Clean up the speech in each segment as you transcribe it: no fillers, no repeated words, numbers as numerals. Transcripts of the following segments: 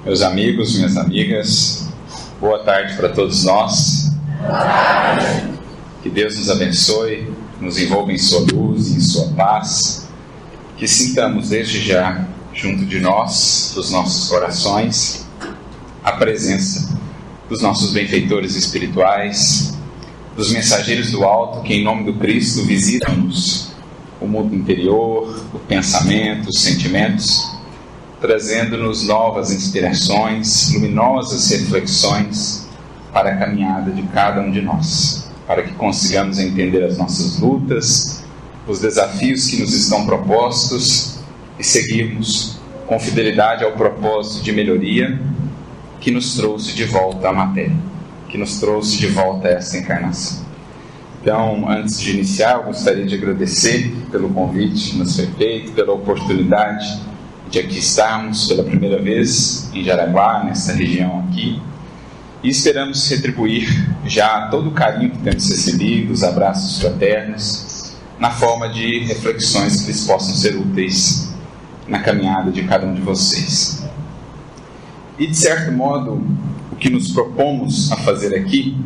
Meus amigos, minhas amigas, boa tarde para todos nós. Que Deus nos abençoe, nos envolva em sua luz, em sua paz. Que sintamos desde já, junto de nós, dos nossos corações, a presença dos nossos benfeitores espirituais, dos mensageiros do alto que em nome do Cristo visitam-nos, o mundo interior, o pensamento, os sentimentos, trazendo-nos novas inspirações, luminosas reflexões para a caminhada de cada um de nós, para que consigamos entender as nossas lutas, os desafios que nos estão propostos e seguirmos com fidelidade ao propósito de melhoria que nos trouxe de volta à matéria, que nos trouxe de volta a essa encarnação. Então, antes de iniciar, eu gostaria de agradecer pelo convite que nos foi feito, pela oportunidade de aqui estarmos pela primeira vez em Jaraguá, nessa região aqui, e esperamos retribuir já todo o carinho que temos recebido, os abraços fraternos, na forma de reflexões que lhes possam ser úteis na caminhada de cada um de vocês. E, de certo modo, o que nos propomos a fazer aqui,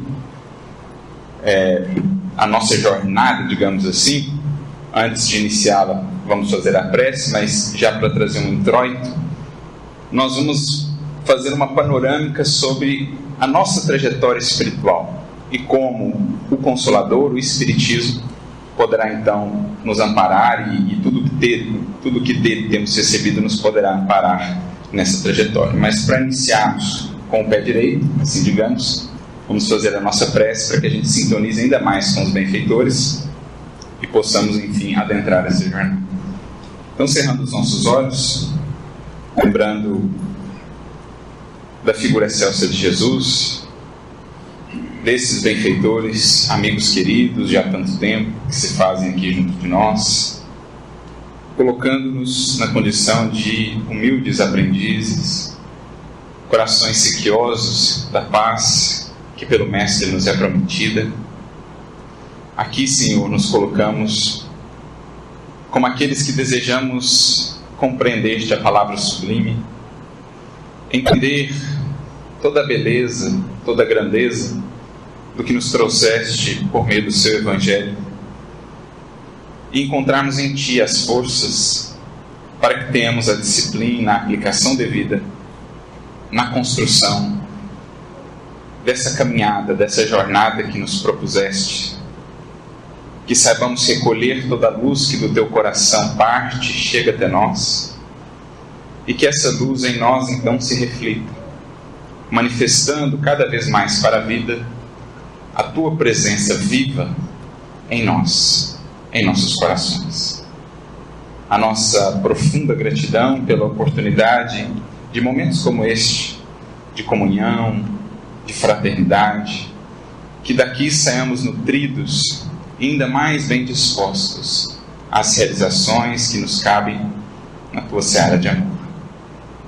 a nossa jornada, digamos assim, antes de iniciá-la, vamos fazer a prece, mas já para trazer um introito, nós vamos fazer uma panorâmica sobre a nossa trajetória espiritual e como o Consolador, o Espiritismo, poderá então nos amparar e tudo que dele temos recebido nos poderá amparar nessa trajetória. Mas para iniciarmos com o pé direito, assim digamos, vamos fazer a nossa prece para que a gente sintonize ainda mais com os benfeitores e possamos, enfim, adentrar essa jornada. Então, cerrando os nossos olhos, lembrando da figura excelsa de Jesus, desses benfeitores, amigos queridos de há tanto tempo, que se fazem aqui junto de nós, colocando-nos na condição de humildes aprendizes, corações sequiosos da paz que pelo Mestre nos é prometida. Aqui, Senhor, nos colocamos como aqueles que desejamos compreender-te a palavra sublime, entender toda a beleza, toda a grandeza do que nos trouxeste por meio do seu Evangelho e encontrarmos em Ti as forças para que tenhamos a disciplina, a aplicação devida na construção dessa caminhada, dessa jornada que nos propuseste, que saibamos recolher toda a luz que do Teu coração parte, chega até nós, e que essa luz em nós então se reflita, manifestando cada vez mais para a vida a Tua presença viva em nós, em nossos corações. A nossa profunda gratidão pela oportunidade de momentos como este, de comunhão, de fraternidade, que daqui saiamos nutridos e ainda mais bem dispostos às realizações que nos cabem na Tua seara de amor.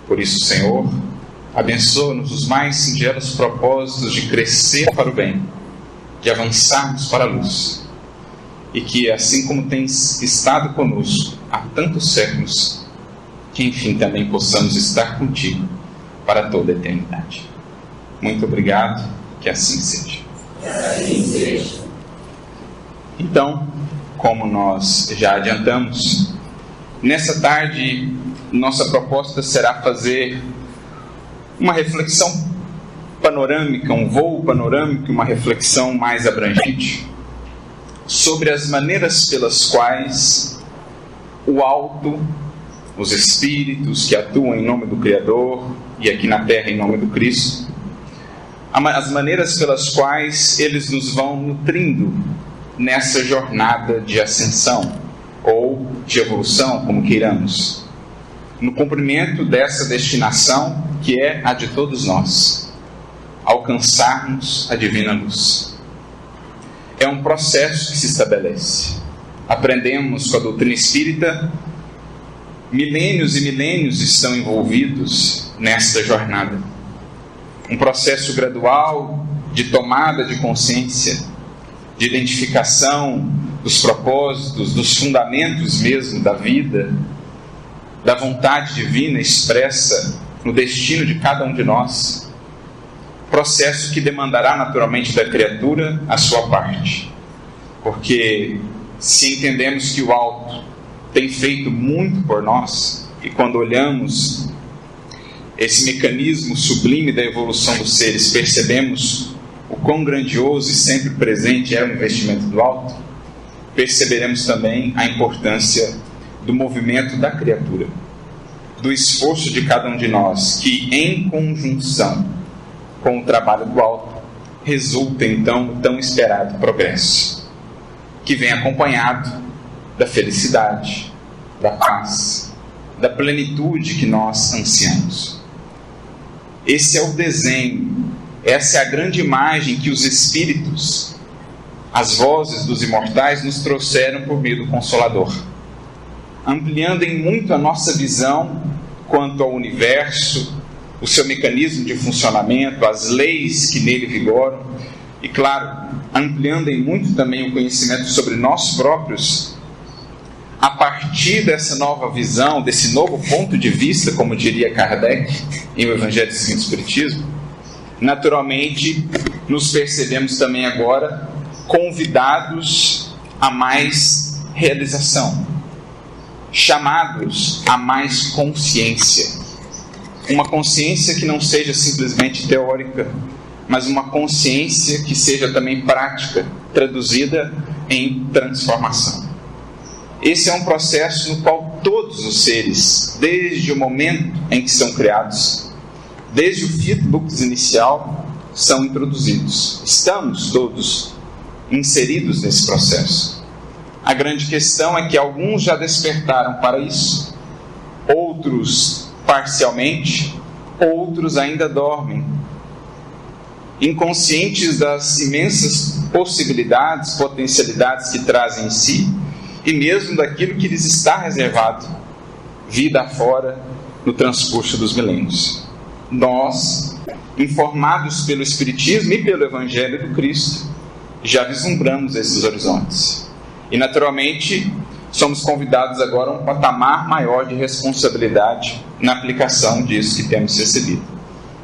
Por isso, Senhor, abençoa-nos os mais singelos propósitos de crescer para o bem, de avançarmos para a luz, e que, assim como tens estado conosco há tantos séculos, que enfim também possamos estar contigo para toda a eternidade. Muito obrigado, que assim seja. Que assim seja. Então, como nós já adiantamos, nessa tarde nossa proposta será fazer uma reflexão panorâmica, um voo panorâmico, uma reflexão mais abrangente sobre as maneiras pelas quais o alto, os espíritos que atuam em nome do Criador e aqui na Terra em nome do Cristo, as maneiras pelas quais eles nos vão nutrindo nessa jornada de ascensão ou de evolução, como queiramos, no cumprimento dessa destinação que é a de todos nós, alcançarmos a divina luz. É um processo que se estabelece. Aprendemos com a doutrina espírita, milênios e milênios estão envolvidos nesta jornada. Um processo gradual de tomada de consciência, de identificação dos propósitos, dos fundamentos mesmo da vida, da vontade divina expressa no destino de cada um de nós, processo que demandará naturalmente da criatura a sua parte. Porque se entendemos que o alto tem feito muito por nós, e quando olhamos esse mecanismo sublime da evolução dos seres, percebemos o quão grandioso e sempre presente é o investimento do alto, perceberemos também a importância do movimento da criatura, do esforço de cada um de nós, que em conjunção com o trabalho do alto, resulta então no tão esperado progresso, que vem acompanhado da felicidade, da paz, da plenitude que nós ansiamos. Esse é o desenho, essa é a grande imagem que os Espíritos, as vozes dos imortais, nos trouxeram por meio do Consolador, ampliando em muito a nossa visão quanto ao universo, o seu mecanismo de funcionamento, as leis que nele vigoram, e claro, ampliando em muito também o conhecimento sobre nós próprios, a partir dessa nova visão, desse novo ponto de vista, como diria Kardec, em O Evangelho segundo o Espiritismo, naturalmente nos percebemos também agora convidados a mais realização, chamados a mais consciência. Uma consciência que não seja simplesmente teórica, mas uma consciência que seja também prática, traduzida em transformação. Esse é um processo no qual todos os seres, desde o momento em que são criados, desde o flux inicial, são introduzidos. Estamos todos inseridos nesse processo. A grande questão é que alguns já despertaram para isso, outros parcialmente, outros ainda dormem, inconscientes das imensas possibilidades, potencialidades que trazem em si, e mesmo daquilo que lhes está reservado, vida afora, no transcurso dos milênios. Nós, informados pelo Espiritismo e pelo Evangelho do Cristo, já vislumbramos esses horizontes. E naturalmente, somos convidados agora a um patamar maior de responsabilidade na aplicação disso que temos recebido.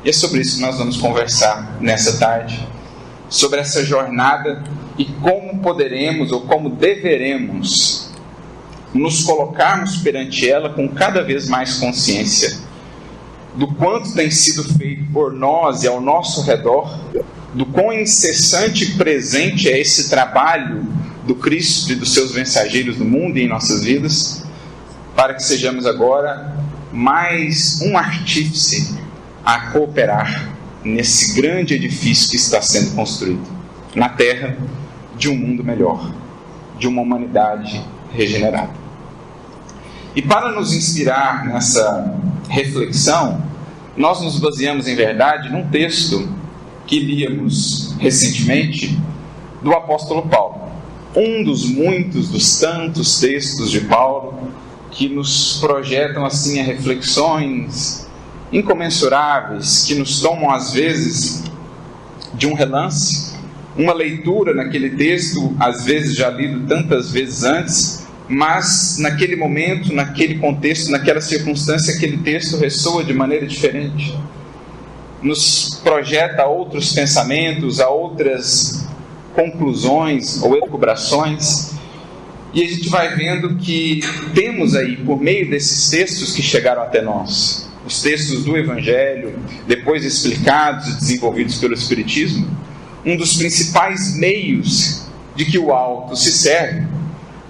E é sobre isso que nós vamos conversar nessa tarde, sobre essa jornada e como poderemos ou como deveremos nos colocarmos perante ela com cada vez mais consciência do quanto tem sido feito por nós e ao nosso redor, do quão incessante e presente é esse trabalho do Cristo e dos seus mensageiros no mundo e em nossas vidas, para que sejamos agora mais um artífice a cooperar nesse grande edifício que está sendo construído na Terra, de um mundo melhor, de uma humanidade regenerada. E para nos inspirar nessa reflexão, nós nos baseamos em verdade num texto que líamos recentemente do apóstolo Paulo, um dos muitos, dos tantos textos de Paulo que nos projetam assim a reflexões incomensuráveis, que nos tomam às vezes de um relance, uma leitura naquele texto, às vezes já lido tantas vezes antes, mas naquele momento, naquele contexto, naquela circunstância, aquele texto ressoa de maneira diferente, nos projeta a outros pensamentos, a outras conclusões ou elucubrações, e a gente vai vendo que temos aí, por meio desses textos que chegaram até nós, os textos do Evangelho, depois explicados e desenvolvidos pelo Espiritismo, um dos principais meios de que o alto se serve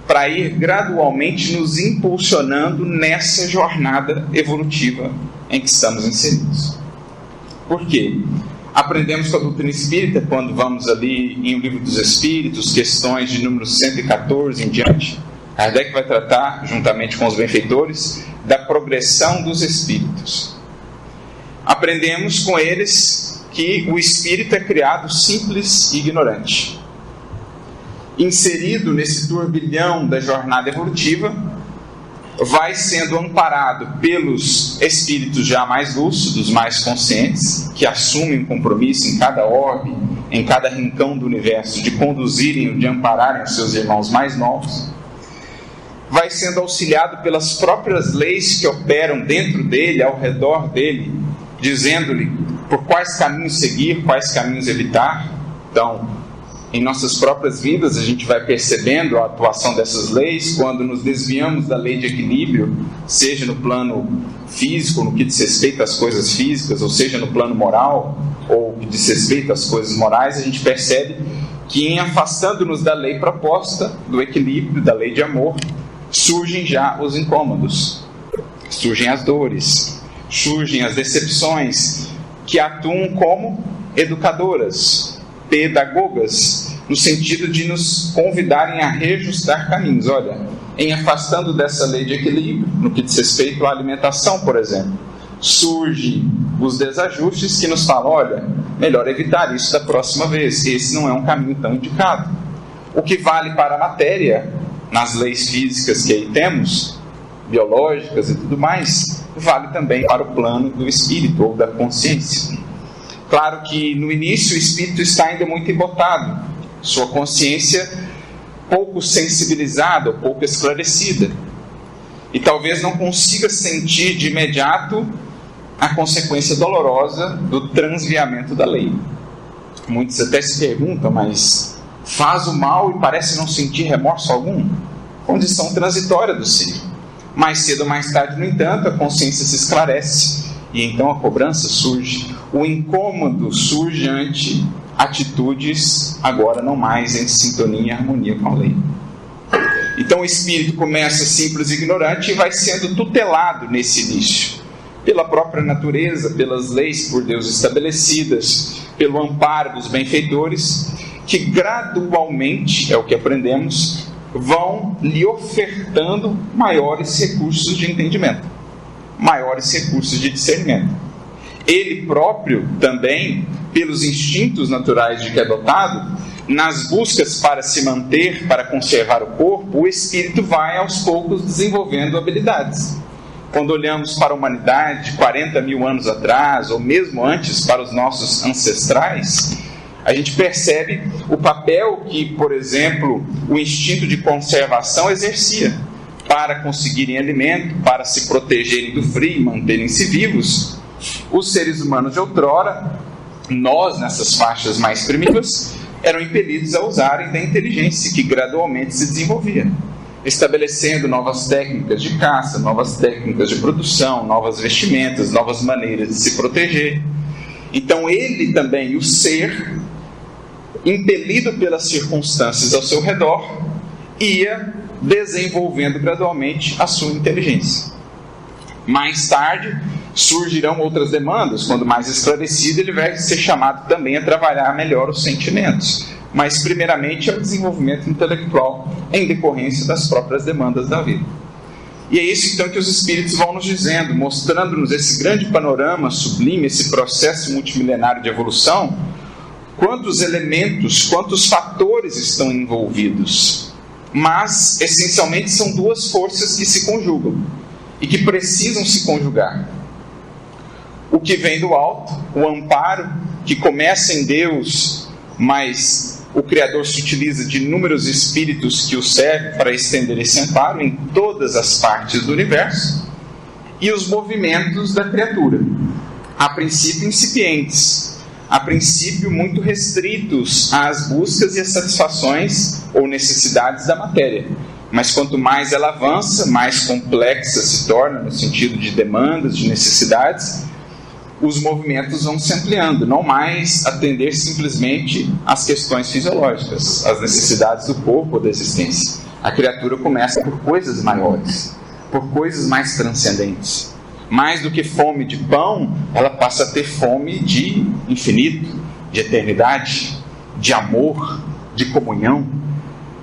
para ir gradualmente nos impulsionando nessa jornada evolutiva em que estamos inseridos. Por quê? Aprendemos com a doutrina espírita, quando vamos ali em O Livro dos Espíritos, questões de número 114 em diante, Kardec vai tratar, juntamente com os benfeitores, da progressão dos espíritos. Aprendemos com eles que o espírito é criado simples e ignorante. Inserido nesse turbilhão da jornada evolutiva, vai sendo amparado pelos espíritos já mais lúcidos, mais conscientes, que assumem um compromisso em cada orbe, em cada rincão do universo, de conduzirem, de ampararem os seus irmãos mais novos. vai sendo auxiliado pelas próprias leis que operam dentro dele, ao redor dele, dizendo-lhe por quais caminhos seguir, quais caminhos evitar. Então, em nossas próprias vidas, a gente vai percebendo a atuação dessas leis quando nos desviamos da lei de equilíbrio, seja no plano físico, no que diz respeito às coisas físicas, ou seja no plano moral, ou no que diz respeito às coisas morais. A gente percebe que, em afastando-nos da lei proposta, do equilíbrio, da lei de amor, surgem já os incômodos, surgem as dores, surgem as decepções, que atuam como educadoras, pedagogas, no sentido de nos convidarem a reajustar caminhos. Olha, em afastando dessa lei de equilíbrio, no que diz respeito à alimentação, por exemplo, surgem os desajustes que nos falam: olha, melhor evitar isso da próxima vez, esse não é um caminho tão indicado. O que vale para a matéria, nas leis físicas que aí temos, biológicas e tudo mais, vale também para o plano do espírito ou da consciência. Claro que no início o espírito está ainda muito embotado, sua consciência pouco sensibilizada, pouco esclarecida, e talvez não consiga sentir de imediato a consequência dolorosa do transviamento da lei. Muitos até se perguntam: mas faz o mal e parece não sentir remorso algum? Condição transitória do ser. Mais cedo ou mais tarde, no entanto, a consciência se esclarece e então a cobrança surge. O incômodo surge ante atitudes agora não mais em sintonia e harmonia com a lei. Então o espírito começa simples e ignorante e vai sendo tutelado nesse início pela própria natureza, pelas leis por Deus estabelecidas, pelo amparo dos benfeitores, que gradualmente, é o que aprendemos, vão lhe ofertando maiores recursos de entendimento, maiores recursos de discernimento. Ele próprio também, pelos instintos naturais de que é dotado, nas buscas para se manter, para conservar o corpo, o espírito vai aos poucos desenvolvendo habilidades. Quando olhamos para a humanidade 40 mil anos atrás, ou mesmo antes para os nossos ancestrais, a gente percebe o papel que, por exemplo, o instinto de conservação exercia para conseguirem alimento, para se protegerem do frio e manterem-se vivos. Os seres humanos de outrora, nós nessas faixas mais primitivas, eram impelidos a usarem da inteligência que gradualmente se desenvolvia, estabelecendo novas técnicas de caça, novas técnicas de produção, novas vestimentas, novas maneiras de se proteger. Então ele também, o ser, impelido pelas circunstâncias ao seu redor, ia desenvolvendo gradualmente a sua inteligência. Mais tarde surgirão outras demandas. Quando mais esclarecido, ele vai ser chamado também a trabalhar melhor os sentimentos, mas primeiramente é o desenvolvimento intelectual em decorrência das próprias demandas da vida. E é isso então que os espíritos vão nos dizendo, mostrando-nos esse grande panorama sublime, esse processo multimilenário de evolução. Quantos elementos, quantos fatores estão envolvidos, mas essencialmente são duas forças que se conjugam e que precisam se conjugar. O que vem do alto, o amparo, que começa em Deus, mas o Criador se utiliza de inúmeros espíritos que o servem para estender esse amparo em todas as partes do universo, e os movimentos da criatura, a princípio incipientes, a princípio muito restritos às buscas e às satisfações ou necessidades da matéria. Mas quanto mais ela avança, mais complexa se torna no sentido de demandas, de necessidades, os movimentos vão se ampliando, não mais atender simplesmente às questões fisiológicas, às necessidades do corpo ou da existência. A criatura começa por coisas maiores, por coisas mais transcendentes. Mais do que fome de pão, ela passa a ter fome de infinito, de eternidade, de amor, de comunhão.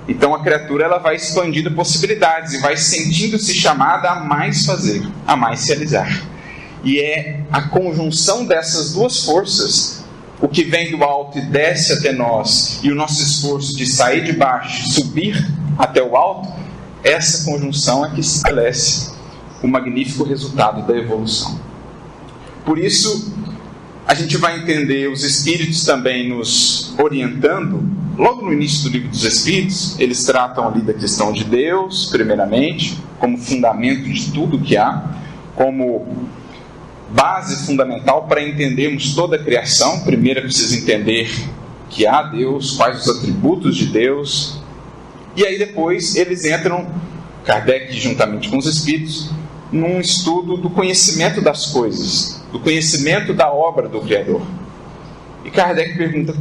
Então a criatura ela vai expandindo possibilidades e vai sentindo-se chamada a mais fazer, a mais realizar. E é a conjunção dessas duas forças, o que vem do alto e desce até nós, e o nosso esforço de sair de baixo, subir até o alto, essa conjunção é que estabelece o magnífico resultado da evolução. Por isso, a gente vai entender os espíritos também nos orientando logo no início do Livro dos Espíritos, eles tratam ali da questão de Deus, primeiramente, como fundamento de tudo que há, como base fundamental para entendermos toda a criação. Primeiro é preciso entender que há Deus, quais os atributos de Deus, e aí depois eles entram, Kardec juntamente com os Espíritos, num estudo do conhecimento das coisas, do conhecimento da obra do Criador. E Kardec pergunta: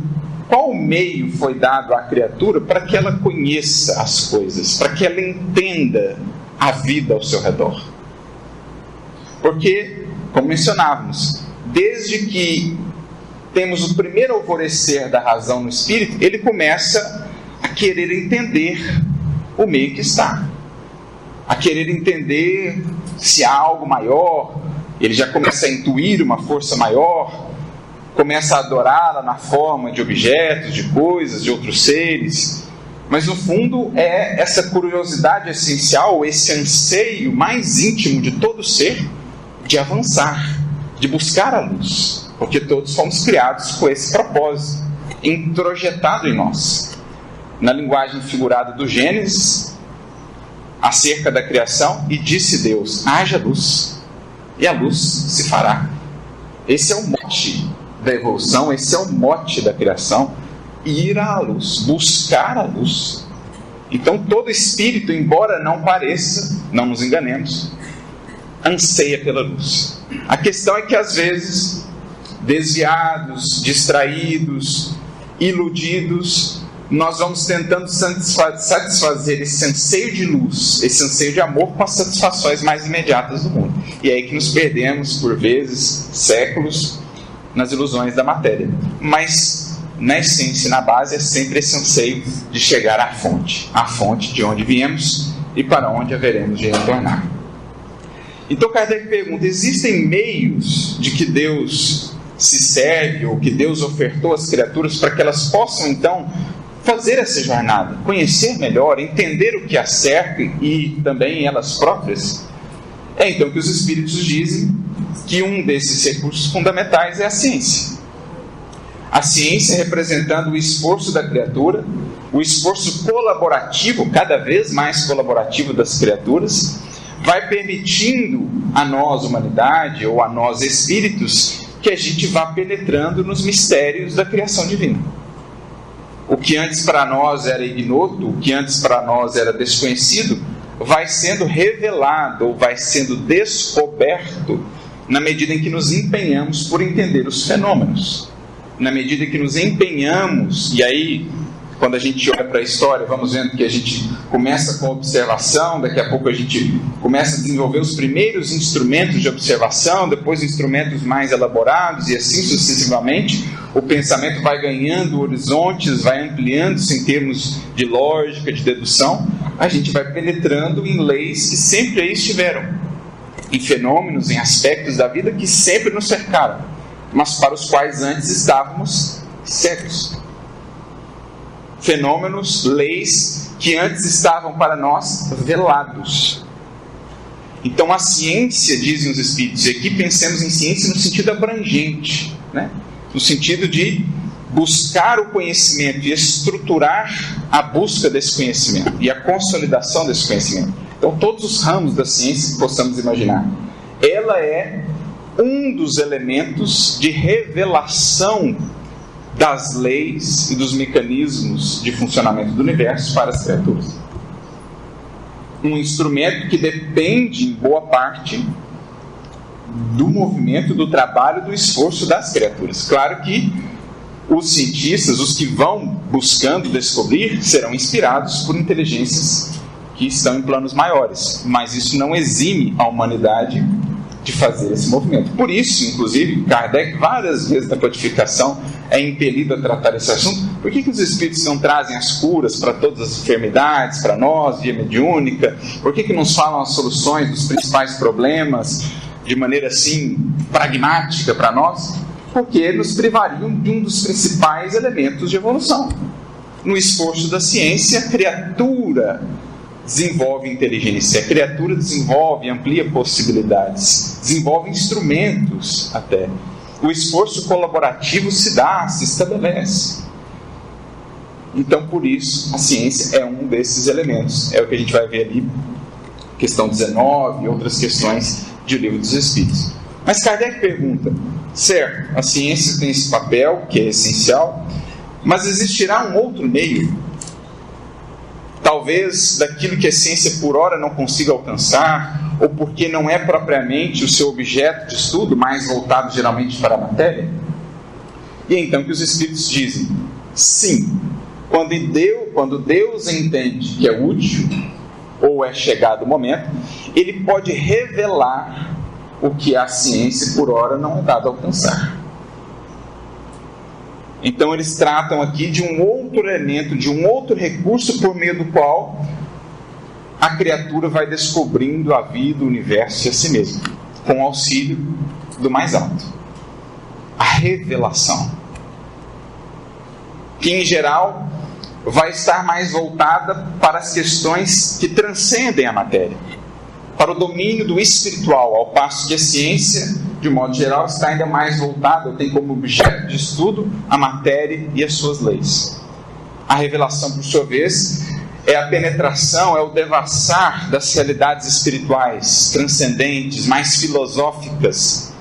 qual meio foi dado à criatura para que ela conheça as coisas, para que ela entenda a vida ao seu redor? Porque, como mencionávamos, desde que temos o primeiro alvorecer da razão no espírito, ele começa a querer entender o meio que está, a querer entender se há algo maior. Ele já começa a intuir uma força maior, começa a adorá-la na forma de objetos, de coisas, de outros seres. Mas no fundo é essa curiosidade essencial, esse anseio mais íntimo de todo ser de avançar, de buscar a luz, porque todos fomos criados com esse propósito introjetado em nós. Na linguagem figurada do Gênesis, acerca da criação: e disse Deus, haja luz, e a luz se fará. Esse é o mote da evolução, esse é o mote da criação: ir à luz, buscar a luz. Então todo espírito, embora não pareça, não nos enganemos, anseia pela luz. A questão é que às vezes, desviados, distraídos, iludidos, nós vamos tentando satisfazer esse anseio de luz, esse anseio de amor, com as satisfações mais imediatas do mundo. E é aí que nos perdemos, por vezes, séculos, nas ilusões da matéria. Mas, na essência, na base, é sempre esse anseio de chegar à fonte de onde viemos e para onde haveremos de retornar. Então Kardec pergunta: existem meios de que Deus se serve, ou que Deus ofertou às criaturas para que elas possam então fazer essa jornada, conhecer melhor, entender o que há certo e também elas próprias? É então que os Espíritos dizem que um desses recursos fundamentais é a ciência. A ciência representando o esforço da criatura, o esforço colaborativo, cada vez mais colaborativo das criaturas, vai permitindo a nós, humanidade, ou a nós, espíritos, que a gente vá penetrando nos mistérios da criação divina. O que antes para nós era ignoto, o que antes para nós era desconhecido, vai sendo revelado, ou vai sendo descoberto, na medida em que nos empenhamos por entender os fenômenos. Na medida em que nos empenhamos, e aí, quando a gente olha para a história, vamos vendo que a gente começa com observação, daqui a pouco a gente começa a desenvolver os primeiros instrumentos de observação, depois instrumentos mais elaborados, e assim sucessivamente. O pensamento vai ganhando horizontes, vai ampliando-se em termos de lógica, de dedução. A gente vai penetrando em leis que sempre aí estiveram, em fenômenos, em aspectos da vida que sempre nos cercaram, mas para os quais antes estávamos cegos. Fenômenos, leis que antes estavam para nós velados. Então a ciência, dizem os Espíritos, e aqui pensemos em ciência no sentido abrangente, né? No sentido de buscar o conhecimento e estruturar a busca desse conhecimento e a consolidação desse conhecimento. Então todos os ramos da ciência que possamos imaginar, ela é um dos elementos de revelação das leis e dos mecanismos de funcionamento do universo para as criaturas. Um instrumento que depende, em boa parte, do movimento, do trabalho, do esforço das criaturas. Claro que os cientistas, os que vão buscando descobrir, serão inspirados por inteligências que estão em planos maiores, mas isso não exime a humanidade de fazer esse movimento. Por isso, inclusive, Kardec, várias vezes na codificação, é impelido a tratar esse assunto. Por que os Espíritos não trazem as curas para todas as enfermidades, para nós, via mediúnica? Por que nos falam as soluções dos principais problemas de maneira assim, pragmática para nós? Porque nos privariam de um dos principais elementos de evolução. No esforço da ciência, a criatura desenvolve inteligência, a criatura desenvolve, amplia possibilidades, desenvolve instrumentos até. O esforço colaborativo se dá, se estabelece. Então, por isso, a ciência é um desses elementos. É o que a gente vai ver ali, questão 19 e outras questões de O Livro dos Espíritos. Mas Kardec pergunta, certo, a ciência tem esse papel, que é essencial, mas existirá um outro meio? Talvez daquilo que a ciência por ora não consiga alcançar, ou porque não é propriamente o seu objeto de estudo, mais voltado geralmente para a matéria? E então que os Espíritos dizem, sim, quando Deus entende que é útil, ou é chegado o momento, Ele pode revelar o que a ciência por ora não é dado a alcançar. Então eles tratam aqui de um outro elemento, de um outro recurso por meio do qual a criatura vai descobrindo a vida, o universo e a si mesma, com o auxílio do mais alto. A revelação, que em geral vai estar mais voltada para as questões que transcendem a matéria, para o domínio do espiritual, ao passo que a ciência, de modo geral, está ainda mais voltada, tem como objeto de estudo a matéria e as suas leis. A revelação, por sua vez, é a penetração, é o devassar das realidades espirituais, transcendentes, mais filosóficas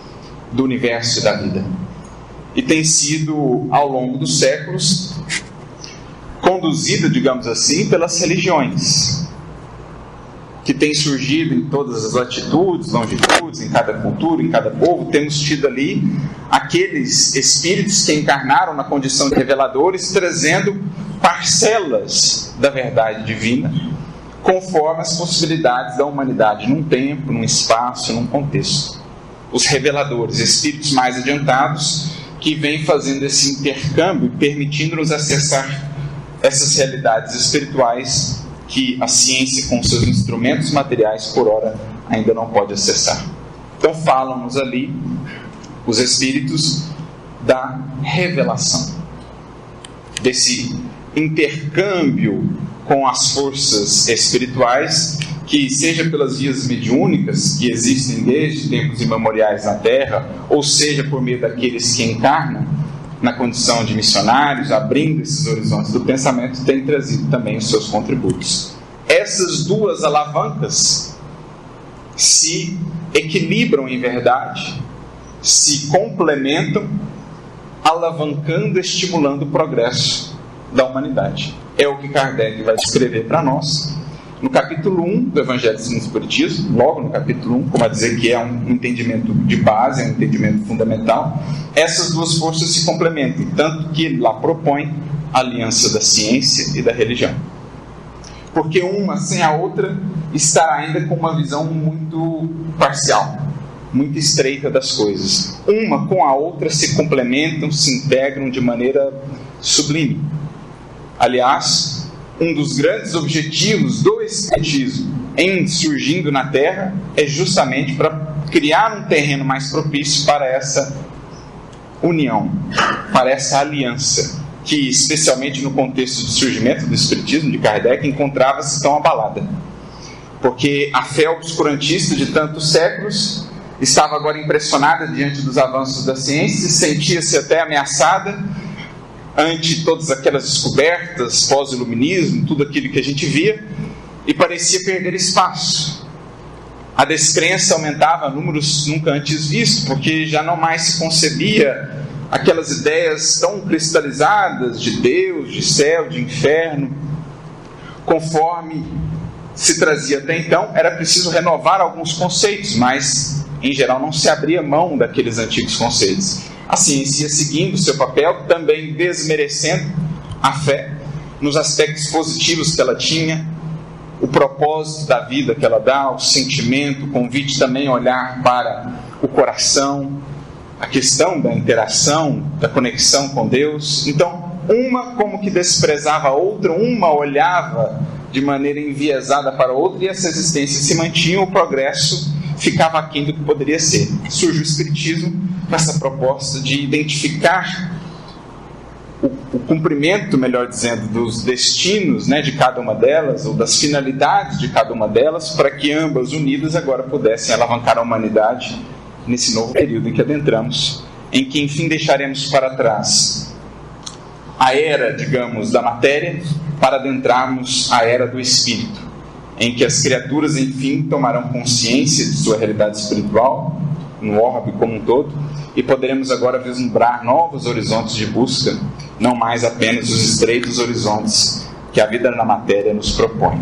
do universo e da vida. E tem sido, ao longo dos séculos, conduzida, digamos assim, pelas religiões, que tem surgido em todas as latitudes, longitudes, em cada cultura, em cada povo. Temos tido ali aqueles espíritos que encarnaram na condição de reveladores, trazendo parcelas da verdade divina, conforme as possibilidades da humanidade, num tempo, num espaço, num contexto. Os reveladores, espíritos mais adiantados, que vêm fazendo esse intercâmbio, permitindo-nos acessar essas realidades espirituais que a ciência, com seus instrumentos materiais, por ora, ainda não pode acessar. Então falam-nos ali os espíritos da revelação, desse intercâmbio com as forças espirituais, que seja pelas vias mediúnicas, que existem desde tempos imemoriais na Terra, ou seja por meio daqueles que encarnam na condição de missionários, abrindo esses horizontes do pensamento, tem trazido também os seus contributos. Essas duas alavancas se equilibram em verdade, se complementam, alavancando, estimulando o progresso da humanidade. É o que Kardec vai descrever para nós no capítulo 1 do Evangelho segundo o Espiritismo, logo no capítulo 1, como a dizer que é um entendimento de base, é um entendimento fundamental. Essas duas forças se complementam, tanto que ele lá propõe a aliança da ciência e da religião. Porque uma sem a outra estará ainda com uma visão muito parcial, muito estreita das coisas. Uma com a outra se complementam, se integram de maneira sublime. Aliás, um dos grandes objetivos do Espiritismo em surgindo na Terra é justamente para criar um terreno mais propício para essa união, para essa aliança, que especialmente no contexto de surgimento do Espiritismo de Kardec encontrava-se tão abalada, porque a fé obscurantista de tantos séculos estava agora impressionada diante dos avanços da ciência, sentia-se até ameaçada ante todas aquelas descobertas, pós-iluminismo, tudo aquilo que a gente via, e parecia perder espaço. A descrença aumentava a números nunca antes vistos, porque já não mais se concebia aquelas ideias tão cristalizadas de Deus, de céu, de inferno. Conforme se trazia até então, era preciso renovar alguns conceitos, mas em geral não se abria mão daqueles antigos conceitos. A ciência ia seguindo o seu papel, também desmerecendo a fé nos aspectos positivos que ela tinha, o propósito da vida que ela dá, o sentimento, o convite também a olhar para o coração, a questão da interação, da conexão com Deus. Então, uma como que desprezava a outra, uma olhava de maneira enviesada para a outra, e essa existência se mantinha, o progresso ficava aquém do que poderia ser. Surge o Espiritismo com essa proposta de identificar o cumprimento, melhor dizendo, dos destinos, de cada uma delas, ou das finalidades de cada uma delas, para que ambas unidas agora pudessem alavancar a humanidade nesse novo período em que adentramos, em que enfim deixaremos para trás a era, digamos, da matéria para adentrarmos a era do espírito, em que as criaturas, enfim, tomarão consciência de sua realidade espiritual, no orbe como um todo, e poderemos agora vislumbrar novos horizontes de busca, não mais apenas os estreitos horizontes que a vida na matéria nos propõe.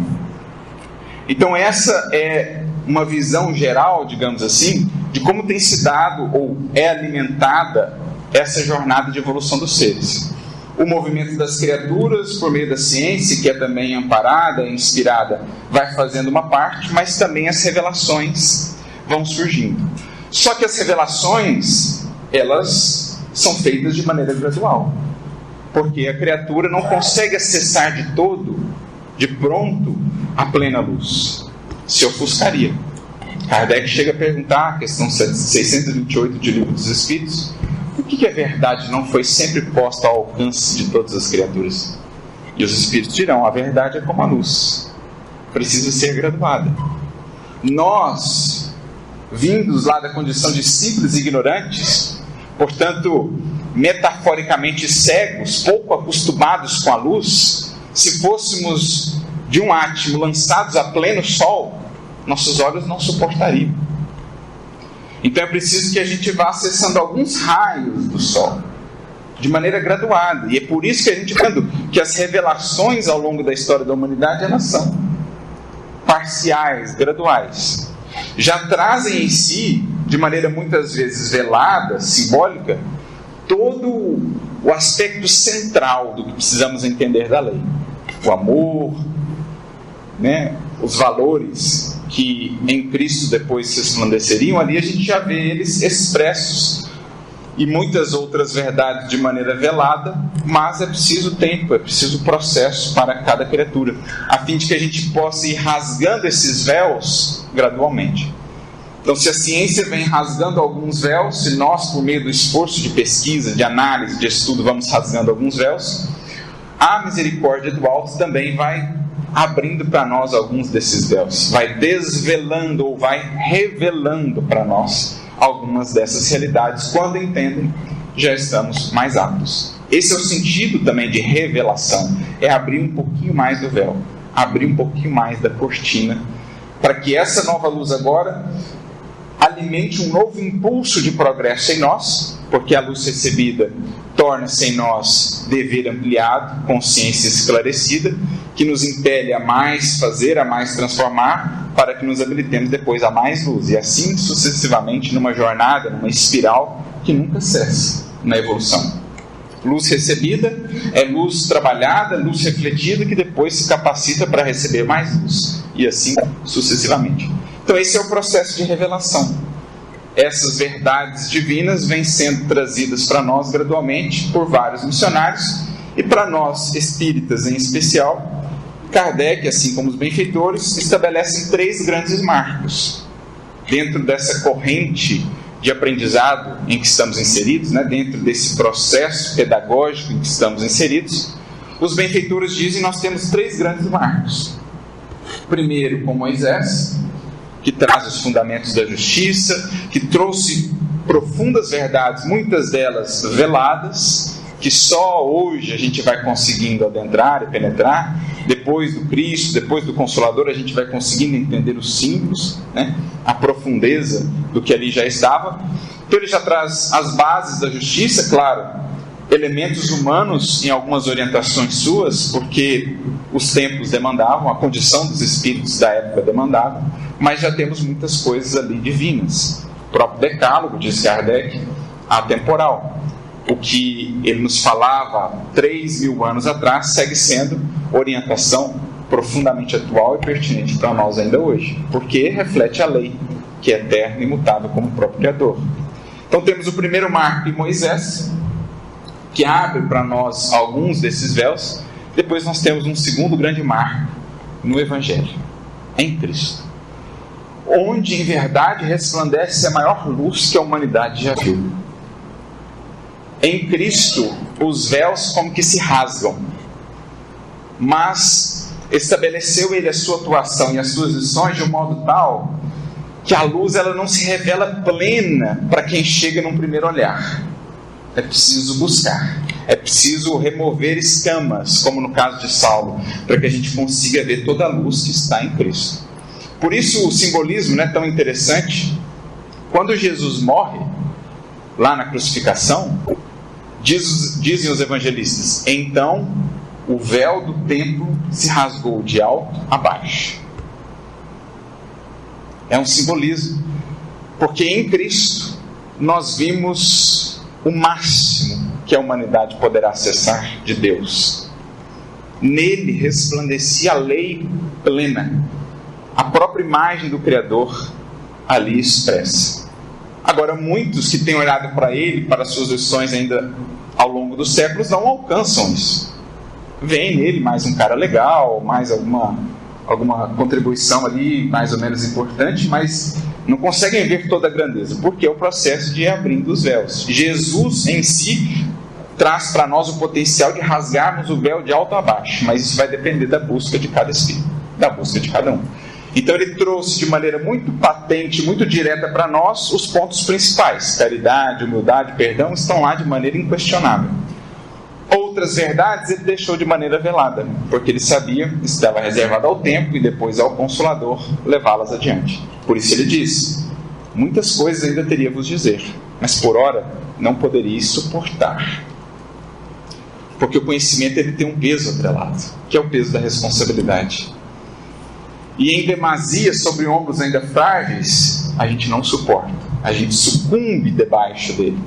Então essa é uma visão geral, digamos assim, de como tem se dado ou é alimentada essa jornada de evolução dos seres. O movimento das criaturas, por meio da ciência, que é também amparada e inspirada, vai fazendo uma parte, mas também as revelações vão surgindo. Só que as revelações, elas são feitas de maneira gradual, porque a criatura não consegue acessar de todo, de pronto, a plena luz. Se ofuscaria. Kardec chega a perguntar, a questão 628 de Livro dos Espíritos, por que a verdade não foi sempre posta ao alcance de todas as criaturas? E os Espíritos dirão, a verdade é como a luz, precisa ser graduada. Nós, vindos lá da condição de simples ignorantes, portanto, metaforicamente cegos, pouco acostumados com a luz, se fôssemos de um átimo lançados a pleno sol, nossos olhos não suportariam. Então é preciso que a gente vá acessando alguns raios do sol, de maneira graduada. E é por isso que a gente está vendo que as revelações ao longo da história da humanidade, elas são parciais, graduais. Já trazem em si, de maneira muitas vezes velada, simbólica, todo o aspecto central do que precisamos entender da lei. O amor, os valores que em Cristo depois se resplandeceriam, ali a gente já vê eles expressos, e muitas outras verdades de maneira velada, mas é preciso tempo, é preciso processo para cada criatura, a fim de que a gente possa ir rasgando esses véus gradualmente. Então, se a ciência vem rasgando alguns véus, se nós, por meio do esforço de pesquisa, de análise, de estudo, vamos rasgando alguns véus, a misericórdia do alto também vai abrindo para nós alguns desses véus, vai desvelando ou vai revelando para nós algumas dessas realidades. Quando entendem, já estamos mais aptos. Esse é o sentido também de revelação, é abrir um pouquinho mais do véu, abrir um pouquinho mais da cortina, para que essa nova luz agora alimente um novo impulso de progresso em nós, porque a luz recebida torna-se em nós dever ampliado, consciência esclarecida, que nos impele a mais fazer, a mais transformar, para que nos habilitemos depois a mais luz, e assim sucessivamente numa jornada, numa espiral que nunca cessa na evolução. Luz recebida é luz trabalhada, luz refletida, que depois se capacita para receber mais luz, e assim sucessivamente. Então esse é o processo de revelação. Essas verdades divinas vêm sendo trazidas para nós gradualmente por vários missionários, e para nós espíritas em especial, Kardec, assim como os benfeitores, estabelecem 3 grandes marcos dentro dessa corrente de aprendizado em que estamos inseridos, dentro desse processo pedagógico em que estamos inseridos. Os benfeitores dizem que nós temos 3 grandes marcos. Primeiro, com Moisés, que traz os fundamentos da justiça, que trouxe profundas verdades, muitas delas veladas, que só hoje a gente vai conseguindo adentrar e penetrar. Depois do Cristo, depois do Consolador, a gente vai conseguindo entender os símbolos, a profundeza do que ali já estava. Então ele já traz as bases da justiça, claro, elementos humanos em algumas orientações suas, porque os tempos demandavam, a condição dos espíritos da época demandava, mas já temos muitas coisas ali divinas. O próprio Decálogo, diz Kardec, atemporal. O que ele nos falava 3.000 anos atrás segue sendo orientação profundamente atual e pertinente para nós ainda hoje, porque reflete a lei, que é eterna e imutável como o próprio Criador. Então temos o primeiro marco em Moisés, que abre para nós alguns desses véus. Depois nós temos um segundo grande marco no Evangelho, em Cristo, onde em verdade resplandece a maior luz que a humanidade já viu. Em Cristo, os véus como que se rasgam, mas estabeleceu ele a sua atuação e as suas lições de um modo tal que a luz ela não se revela plena para quem chega num primeiro olhar. É preciso buscar. É preciso remover escamas, como no caso de Saulo, para que a gente consiga ver toda a luz que está em Cristo. Por isso o simbolismo não é tão interessante. Quando Jesus morre, lá na crucificação, dizem os evangelistas, então o véu do templo se rasgou de alto a baixo. É um simbolismo, porque em Cristo nós vimos o máximo que a humanidade poderá acessar de Deus. Nele resplandecia a lei plena, a própria imagem do Criador ali expressa. Agora, muitos que têm olhado para ele, para suas lições ainda ao longo dos séculos, não alcançam isso. Vem nele mais um cara legal, mais alguma contribuição ali mais ou menos importante, mas não conseguem ver toda a grandeza, porque é o processo de ir abrindo os véus. Jesus em si traz para nós o potencial de rasgarmos o véu de alto a baixo, mas isso vai depender da busca de cada espírito, da busca de cada um. Então ele trouxe de maneira muito patente, muito direta para nós os pontos principais. Caridade, humildade, perdão estão lá de maneira inquestionável. Outras verdades ele deixou de maneira velada, porque ele sabia que estava reservado ao tempo e depois ao Consolador levá-las adiante. Por isso ele disse: muitas coisas ainda teria a vos dizer, mas por ora não poderíeis suportar. Porque o conhecimento ele tem um peso atrelado, que é o peso da responsabilidade. E em demasia sobre ombros ainda frágeis, a gente não suporta, a gente sucumbe debaixo dele.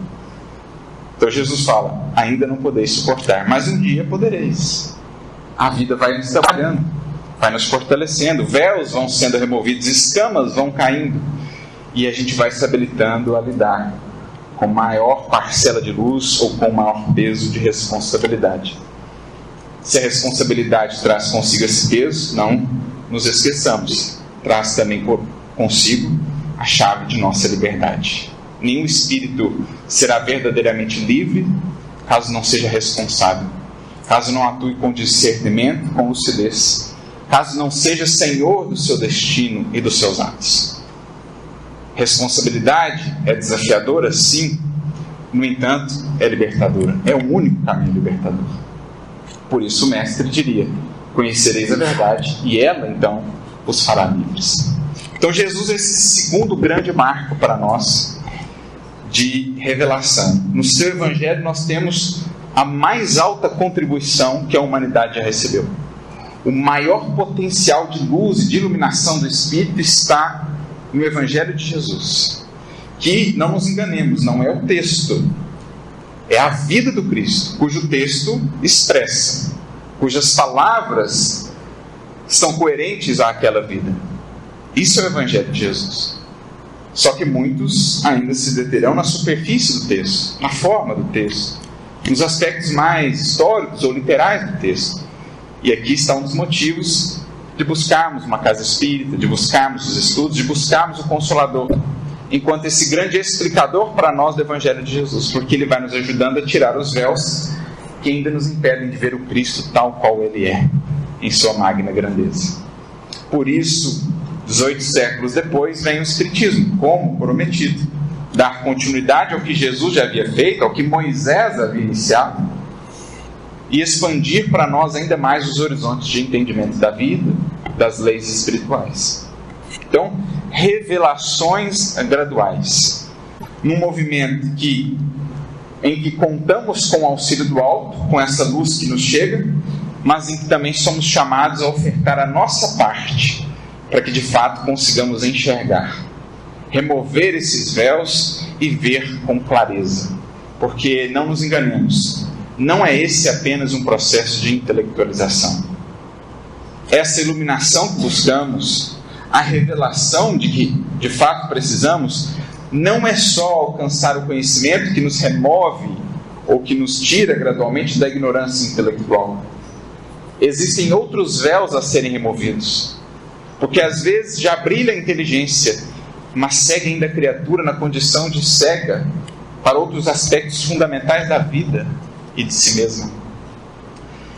Então Jesus fala: ainda não podeis suportar, mas um dia podereis. A vida vai nos trabalhando, vai nos fortalecendo, véus vão sendo removidos, escamas vão caindo, e a gente vai se habilitando a lidar com maior parcela de luz ou com maior peso de responsabilidade. Se a responsabilidade traz consigo esse peso, não nos esqueçamos, traz também consigo a chave de nossa liberdade. Nenhum espírito será verdadeiramente livre caso não seja responsável, caso não atue com discernimento, com lucidez, caso não seja senhor do seu destino e dos seus atos. Responsabilidade é desafiadora, sim, no entanto, é libertadora, é o único caminho libertador. Por isso o mestre diria: conhecereis a verdade e ela então os fará livres. Então Jesus é esse segundo grande marco para nós de revelação. No seu evangelho nós temos a mais alta contribuição que a humanidade já recebeu. O maior potencial de luz e de iluminação do Espírito está no evangelho de Jesus. Que, não nos enganemos, não é o texto, é a vida do Cristo, cujo texto expressa, cujas palavras estão coerentes àquela vida. Isso é o evangelho de Jesus. Só que muitos ainda se deterão na superfície do texto, na forma do texto, nos aspectos mais históricos ou literais do texto. E aqui está um dos motivos de buscarmos uma casa espírita, de buscarmos os estudos, de buscarmos o Consolador, enquanto esse grande explicador para nós do evangelho de Jesus, porque ele vai nos ajudando a tirar os véus que ainda nos impedem de ver o Cristo tal qual ele é, em sua magna grandeza. Por isso, 18 séculos depois, vem o Espiritismo, como prometido, dar continuidade ao que Jesus já havia feito, ao que Moisés havia iniciado, e expandir para nós ainda mais os horizontes de entendimento da vida, das leis espirituais. Então, revelações graduais, num movimento em que contamos com o auxílio do alto, com essa luz que nos chega, mas em que também somos chamados a ofertar a nossa parte, para que de fato consigamos enxergar, remover esses véus e ver com clareza. Porque, não nos enganemos, não é esse apenas um processo de intelectualização. Essa iluminação que buscamos, a revelação de que de fato precisamos, não é só alcançar o conhecimento que nos remove ou que nos tira gradualmente da ignorância intelectual. Existem outros véus a serem removidos, porque às vezes já brilha a inteligência, mas segue ainda a criatura na condição de cega para outros aspectos fundamentais da vida e de si mesma.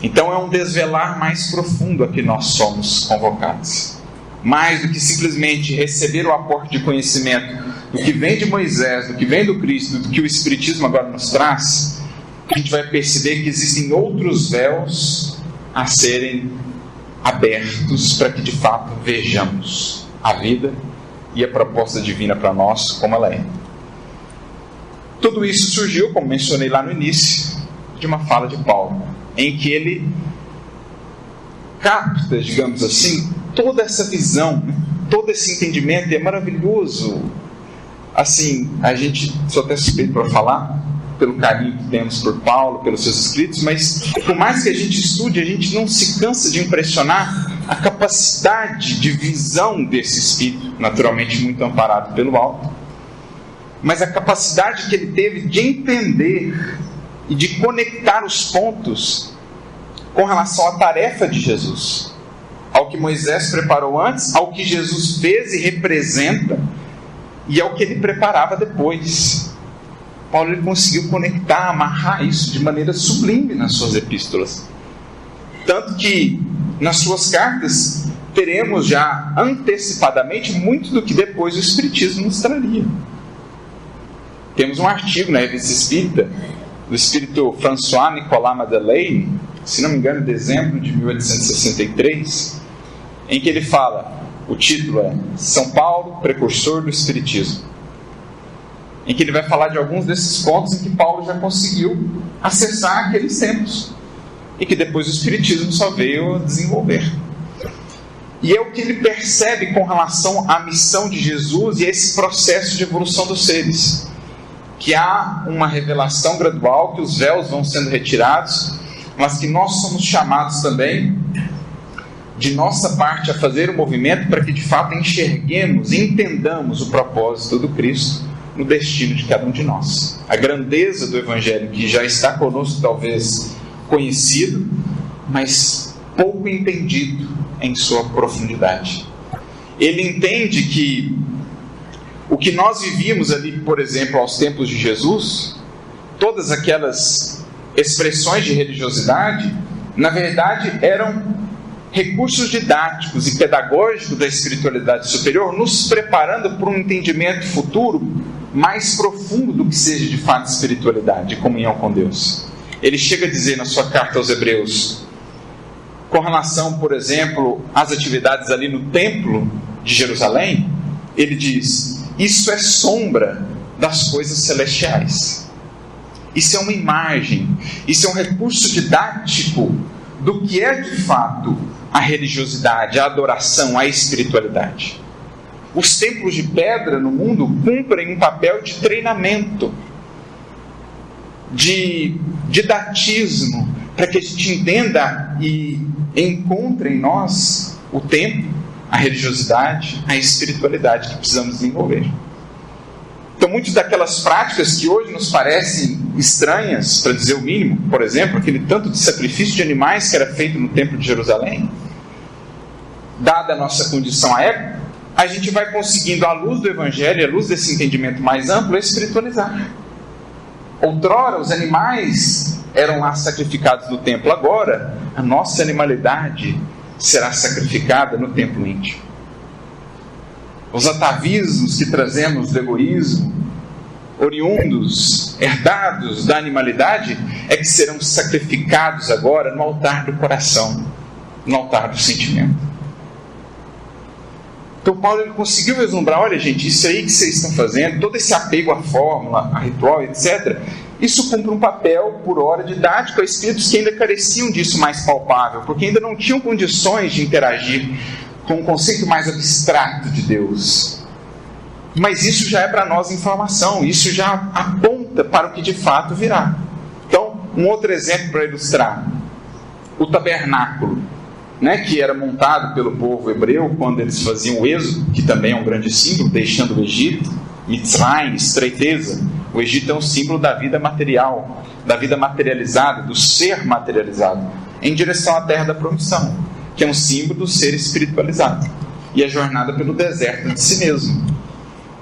Então é um desvelar mais profundo a que nós somos convocados. Mais do que simplesmente receber o aporte de conhecimento do que vem de Moisés, do que vem do Cristo, do que o Espiritismo agora nos traz, a gente vai perceber que existem outros véus a serem abertos para que de fato vejamos a vida e a proposta divina para nós como ela é. Tudo isso surgiu, como mencionei lá no início, de uma fala de Paulo, em que ele capta, digamos assim, toda essa visão, todo esse entendimento, e é maravilhoso. Assim, a gente só até suspeito para falar, pelo carinho que temos por Paulo, pelos seus escritos, mas por mais que a gente estude, a gente não se cansa de impressionar a capacidade de visão desse Espírito, naturalmente muito amparado pelo alto, mas a capacidade que ele teve de entender e de conectar os pontos com relação à tarefa de Jesus, ao que Moisés preparou antes, ao que Jesus fez e representa, e ao que ele preparava depois. Paulo ele conseguiu conectar, amarrar isso de maneira sublime nas suas epístolas. Tanto que nas suas cartas teremos já antecipadamente muito do que depois o Espiritismo nos traria. Temos um artigo na Revista Espírita do espírito François Nicolas Madeleine, se não me engano, de dezembro de 1863, em que ele fala, o título é São Paulo, Precursor do Espiritismo, em que ele vai falar de alguns desses pontos em que Paulo já conseguiu acessar aqueles tempos e que depois o Espiritismo só veio desenvolver. E é o que ele percebe com relação à missão de Jesus e a esse processo de evolução dos seres, que há uma revelação gradual, que os véus vão sendo retirados, mas que nós somos chamados também, de nossa parte, a fazer o movimento para que de fato enxerguemos, entendamos o propósito do Cristo no destino de cada um de nós. A grandeza do Evangelho, que já está conosco talvez conhecido, mas pouco entendido em sua profundidade. Ele entende que o que nós vivíamos ali, por exemplo, aos tempos de Jesus, todas aquelas expressões de religiosidade, na verdade eram recursos didáticos e pedagógicos da espiritualidade superior, nos preparando para um entendimento futuro mais profundo do que seja de fato espiritualidade e comunhão com Deus. Ele chega a dizer na sua carta aos Hebreus, com relação, por exemplo, às atividades ali no templo de Jerusalém, ele diz: isso é sombra das coisas celestiais. Isso é uma imagem, isso é um recurso didático do que é de fato a religiosidade, a adoração, a espiritualidade. Os templos de pedra no mundo cumprem um papel de treinamento, de didatismo, para que a gente entenda e encontre em nós o tempo, a religiosidade, a espiritualidade que precisamos desenvolver. Então, muitas daquelas práticas que hoje nos parecem estranhas, para dizer o mínimo, por exemplo, aquele tanto de sacrifício de animais que era feito no Templo de Jerusalém, dada a nossa condição à época, a gente vai conseguindo, à luz do Evangelho, à luz desse entendimento mais amplo, espiritualizar. Outrora, os animais eram lá sacrificados no templo. Agora, a nossa animalidade será sacrificada no templo íntimo. Os atavismos que trazemos do egoísmo, oriundos, herdados da animalidade, é que serão sacrificados agora no altar do coração, no altar do sentimento. Então Paulo ele conseguiu vislumbrar, olha gente, isso aí que vocês estão fazendo, todo esse apego à fórmula, a ritual, etc., isso cumpre um papel, por hora, didático a espíritos que ainda careciam disso mais palpável, porque ainda não tinham condições de interagir com um conceito mais abstrato de Deus. Mas isso já é para nós informação, isso já aponta para o que de fato virá. Então, um outro exemplo para ilustrar: o tabernáculo, que era montado pelo povo hebreu quando eles faziam o êxodo, que também é um grande símbolo, deixando o Egito, Mitzrayim, estreiteza. O Egito é um símbolo da vida material, da vida materializada, do ser materializado, em direção à terra da promissão, que é um símbolo do ser espiritualizado, e a jornada pelo deserto de si mesmo.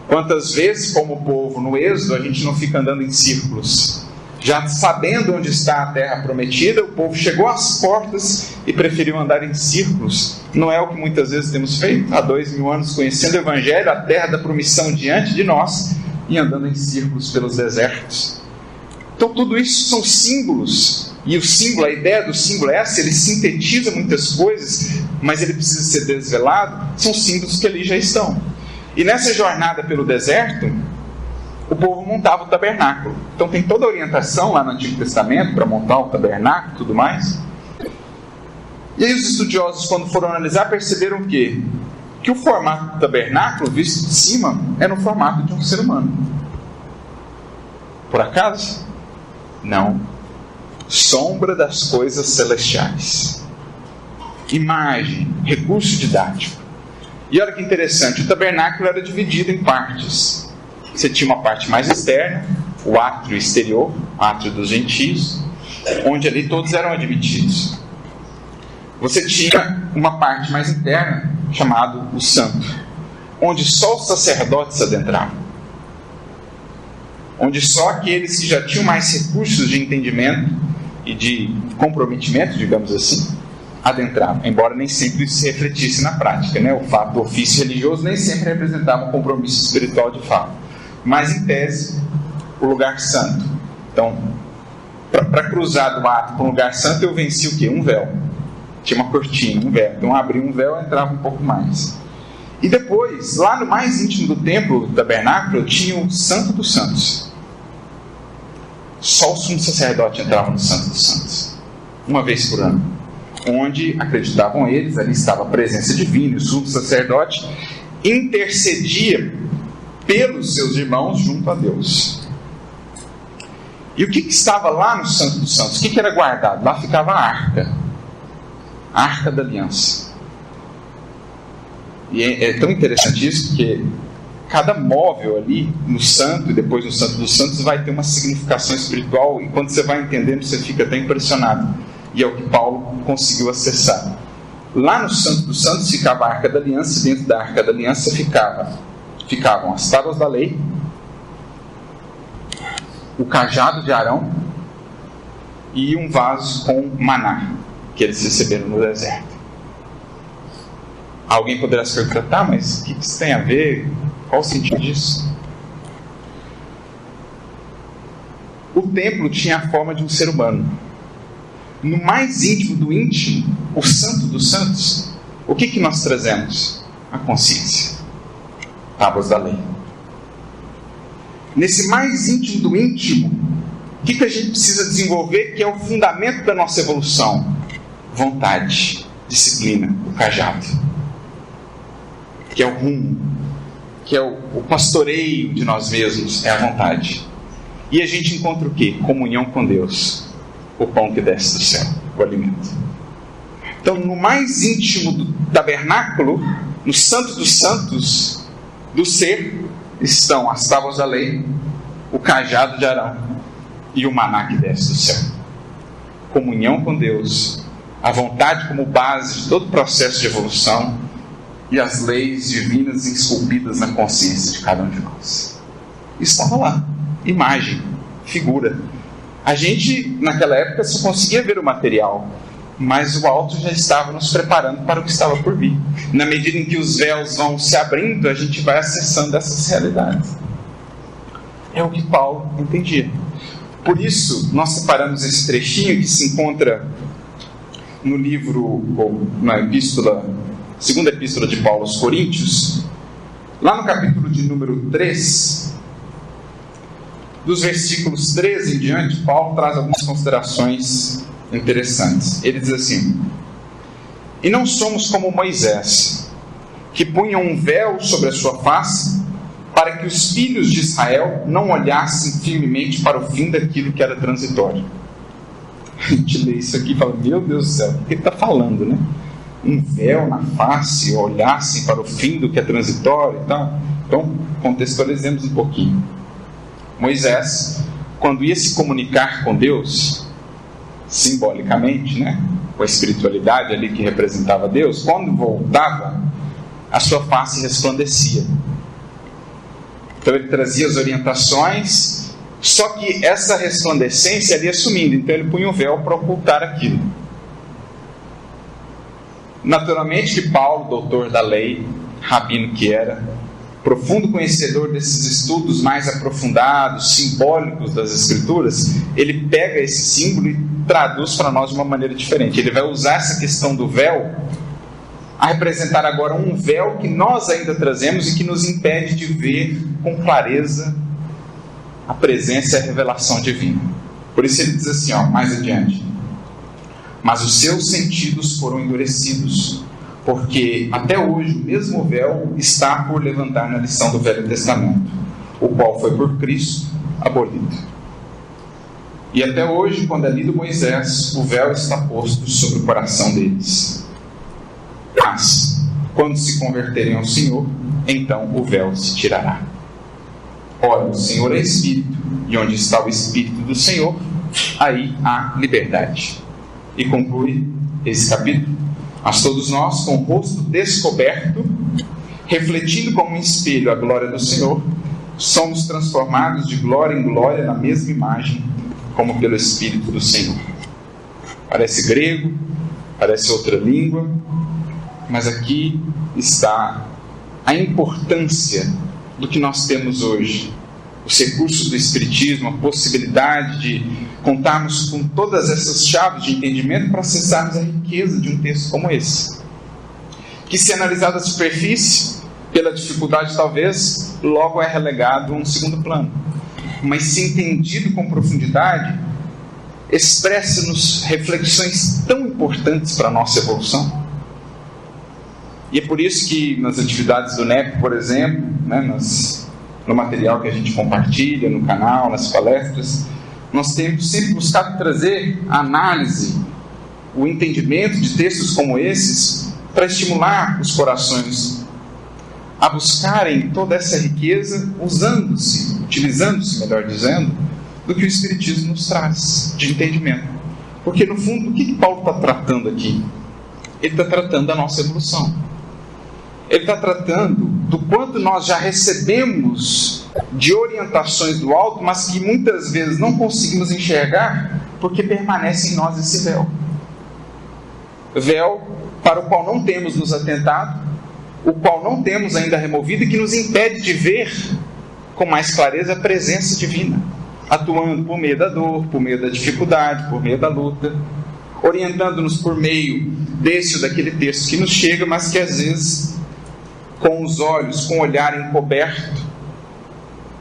Quantas vezes, como povo no êxodo, a gente não fica andando em círculos? Já sabendo onde está a terra prometida, o povo chegou às portas e preferiu andar em círculos. Não é o que muitas vezes temos feito há 2000 anos, conhecendo o Evangelho, a terra da promissão diante de nós, e andando em círculos pelos desertos. Então tudo isso são símbolos, e o símbolo, a ideia do símbolo é essa, ele sintetiza muitas coisas, mas ele precisa ser desvelado, são símbolos que ali já estão. E nessa jornada pelo deserto, o povo montava o tabernáculo. Então tem toda a orientação lá no Antigo Testamento para montar o tabernáculo e tudo mais. E aí os estudiosos, quando foram analisar, perceberam o quê? Que o formato do tabernáculo, visto de cima, é no formato de um ser humano. Por acaso? Não. Sombra das coisas celestiais. Imagem, recurso didático. E olha que interessante, o tabernáculo era dividido em partes. Você tinha uma parte mais externa, o átrio exterior, o átrio dos gentios, onde ali todos eram admitidos. Você tinha uma parte mais interna, chamado o santo, onde só os sacerdotes adentravam. Onde só aqueles que já tinham mais recursos de entendimento e de comprometimento, digamos assim, adentravam. Embora nem sempre isso se refletisse na prática, né? O fato do ofício religioso nem sempre representava um compromisso espiritual de fato. Mas, em tese, o lugar santo. Então, para cruzar do átrio para um lugar santo, eu venci o quê? Um véu. Tinha uma cortina, um véu. Então, abria um véu e entrava um pouco mais. E depois, lá no mais íntimo do templo, do tabernáculo, tinha o Santo dos Santos. Só o sumo sacerdote entrava no Santo dos Santos, uma vez por ano, onde, acreditavam eles, ali estava a presença divina, e o sumo sacerdote intercedia pelos seus irmãos junto a Deus. E o que estava lá no Santo dos Santos? O que era guardado? Lá ficava a Arca da Aliança. E é tão interessante isso, porque cada móvel ali no santo e depois no Santo dos Santos vai ter uma significação espiritual, e quando você vai entendendo você fica até impressionado, e é o que Paulo conseguiu acessar. Lá no Santo dos Santos ficava a Arca da Aliança, e dentro da Arca da Aliança ficavam as tábuas da lei, o cajado de Arão e um vaso com maná que eles receberam no deserto. Alguém poderá se perguntar, tá, mas o que isso tem a ver? Qual o sentido disso? O templo tinha a forma de um ser humano. No mais íntimo do íntimo, o Santo dos Santos, o que nós trazemos? A consciência. Tábuas da lei. Nesse mais íntimo do íntimo, o que a gente precisa desenvolver, que é o fundamento da nossa evolução? Vontade, disciplina, o cajado. Que é o rumo, que é o pastoreio de nós mesmos, é a vontade. E a gente encontra o quê? Comunhão com Deus, o pão que desce do céu, o alimento. Então, no mais íntimo do tabernáculo, no Santo dos Santos do ser, estão as tábuas da lei, o cajado de Arão e o maná que desce do céu. Comunhão com Deus, a vontade como base de todo o processo de evolução, e as leis divinas esculpidas na consciência de cada um de nós. Estava lá, imagem, figura. A gente, naquela época, só conseguia ver o material, mas o alto já estava nos preparando para o que estava por vir. Na medida em que os véus vão se abrindo, a gente vai acessando essas realidades. É o que Paulo entendia. Por isso, nós separamos esse trechinho que se encontra no livro, ou na epístola, segunda epístola de Paulo aos Coríntios, lá no capítulo de número 3, dos versículos 13 em diante, Paulo traz algumas considerações interessantes. Ele diz assim: e não somos como Moisés, que punha um véu sobre a sua face, para que os filhos de Israel não olhassem firmemente para o fim daquilo que era transitório. A gente lê isso aqui e fala, meu Deus do céu, o que ele está falando, né? Um véu na face, olhassem para o fim do que é transitório e tal. Então, contextualizemos um pouquinho. Moisés, quando ia se comunicar com Deus, simbolicamente, né, com a espiritualidade ali que representava Deus, quando voltava, a sua face resplandecia. Então ele trazia as orientações, só que essa resplandecência ali ia sumindo, então ele punha um véu para ocultar aquilo. Naturalmente que Paulo, doutor da lei, rabino que era, profundo conhecedor desses estudos mais aprofundados, simbólicos das Escrituras, ele pega esse símbolo e traduz para nós de uma maneira diferente. Ele vai usar essa questão do véu a representar agora um véu que nós ainda trazemos e que nos impede de ver com clareza a presença e a revelação divina. Por isso ele diz assim, mais adiante: mas os seus sentidos foram endurecidos, porque até hoje o mesmo véu está por levantar na lição do Velho Testamento, o qual foi por Cristo abolido. E até hoje, quando é lido Moisés, o véu está posto sobre o coração deles. Mas, quando se converterem ao Senhor, então o véu se tirará. Ora, o Senhor é Espírito, e onde está o Espírito do Senhor, aí há liberdade. E conclui esse capítulo: mas todos nós, com o rosto descoberto, refletindo como um espelho a glória do Senhor, somos transformados de glória em glória na mesma imagem, como pelo Espírito do Senhor. Parece grego, parece outra língua, mas aqui está a importância do que nós temos hoje. Os recursos do Espiritismo, a possibilidade de contarmos com todas essas chaves de entendimento para acessarmos a riqueza de um texto como esse, que, se analisado à superfície, pela dificuldade talvez, logo é relegado a um segundo plano, mas, se entendido com profundidade, expressa-nos reflexões tão importantes para a nossa evolução. E é por isso que nas atividades do NEP, por exemplo, no material que a gente compartilha no canal, nas palestras, nós temos sempre buscado trazer a análise, o entendimento de textos como esses, para estimular os corações a buscarem toda essa riqueza, utilizando-se, melhor dizendo, do que o Espiritismo nos traz de entendimento. Porque, no fundo, o que Paulo está tratando aqui? Ele está tratando da nossa evolução. Ele está tratando do quanto nós já recebemos de orientações do alto, mas que muitas vezes não conseguimos enxergar, porque permanece em nós esse véu. Véu para o qual não temos nos atentado, o qual não temos ainda removido e que nos impede de ver com mais clareza a presença divina, atuando por meio da dor, por meio da dificuldade, por meio da luta, orientando-nos por meio desse ou daquele texto que nos chega, mas que às vezes, com os olhos, com o olhar encoberto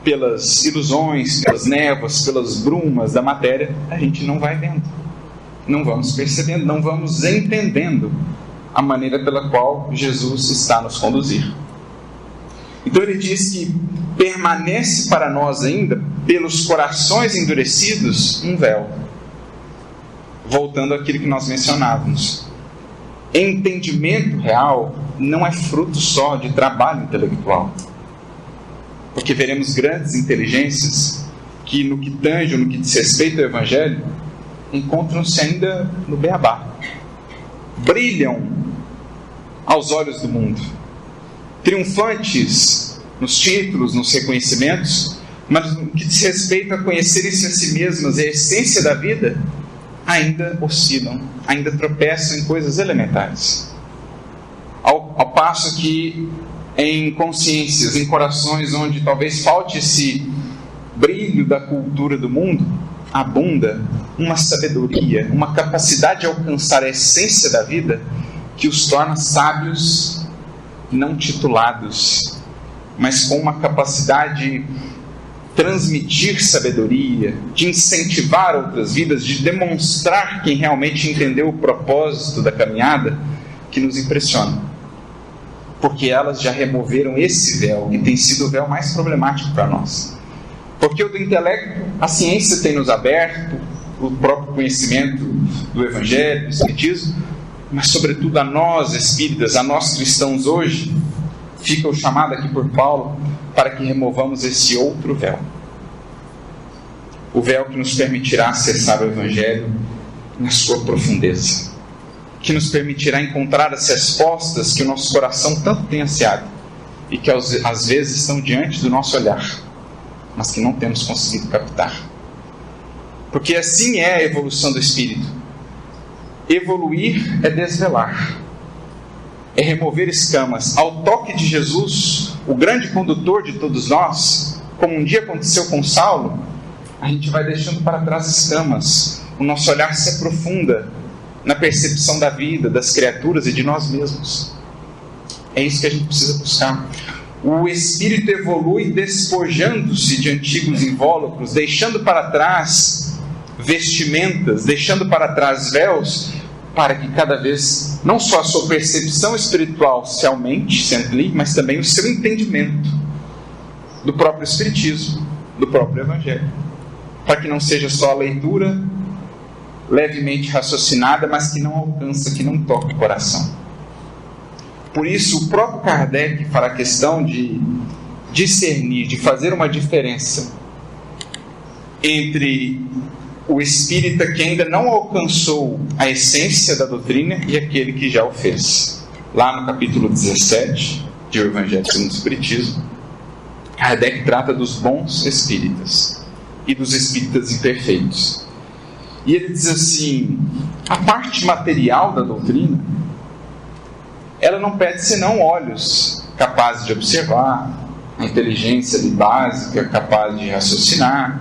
pelas ilusões, pelas névoas, pelas brumas da matéria, a gente não vai vendo, não vamos percebendo, não vamos entendendo a maneira pela qual Jesus está a nos conduzir. Então ele diz que permanece para nós ainda, pelos corações endurecidos, um véu. Voltando àquilo que nós mencionávamos, entendimento real não é fruto só de trabalho intelectual, porque veremos grandes inteligências que, no que tange ou no que diz respeito ao Evangelho, encontram-se ainda no beabá, brilham aos olhos do mundo, triunfantes nos títulos, nos reconhecimentos, mas no que diz respeito a conhecerem-se a si mesmas e a essência da vida, ainda oscilam, ainda tropeçam em coisas elementares. Ao passo que em consciências, em corações onde talvez falte esse brilho da cultura do mundo, abunda uma sabedoria, uma capacidade de alcançar a essência da vida que os torna sábios, não titulados, mas com uma capacidade de transmitir sabedoria, de incentivar outras vidas, de demonstrar quem realmente entendeu o propósito da caminhada, que nos impressiona. Porque elas já removeram esse véu, que tem sido o véu mais problemático para nós. Porque o do intelecto, a ciência tem nos aberto, o próprio conhecimento do Evangelho, do Espiritismo, mas sobretudo a nós espíritas, a nós cristãos hoje, fica o chamado aqui por Paulo para que removamos esse outro véu. O véu que nos permitirá acessar o Evangelho na sua profundeza, que nos permitirá encontrar as respostas que o nosso coração tanto tem ansiado e que às vezes estão diante do nosso olhar, mas que não temos conseguido captar. Porque assim é a evolução do Espírito. Evoluir é desvelar, é remover escamas. Ao toque de Jesus, o grande condutor de todos nós, como um dia aconteceu com Saulo, a gente vai deixando para trás escamas, o nosso olhar se aprofunda na percepção da vida, das criaturas e de nós mesmos. É isso que a gente precisa buscar. O espírito evolui despojando-se de antigos invólucros, deixando para trás vestimentas, deixando para trás véus, para que cada vez não só a sua percepção espiritual se aumente, se amplie, mas também o seu entendimento do próprio espiritismo, do próprio evangelho, para que não seja só a leitura levemente raciocinada, mas que não alcança, que não toca o coração. Por isso o próprio Kardec fará questão de discernir, de fazer uma diferença entre o espírita que ainda não alcançou a essência da doutrina e aquele que já o fez. Lá no capítulo 17 de O Evangelho segundo o Espiritismo, Kardec trata dos bons espíritas e dos espíritas imperfeitos. E ele diz assim: a parte material da doutrina, ela não pede senão olhos capazes de observar, a inteligência ali básica capaz de raciocinar.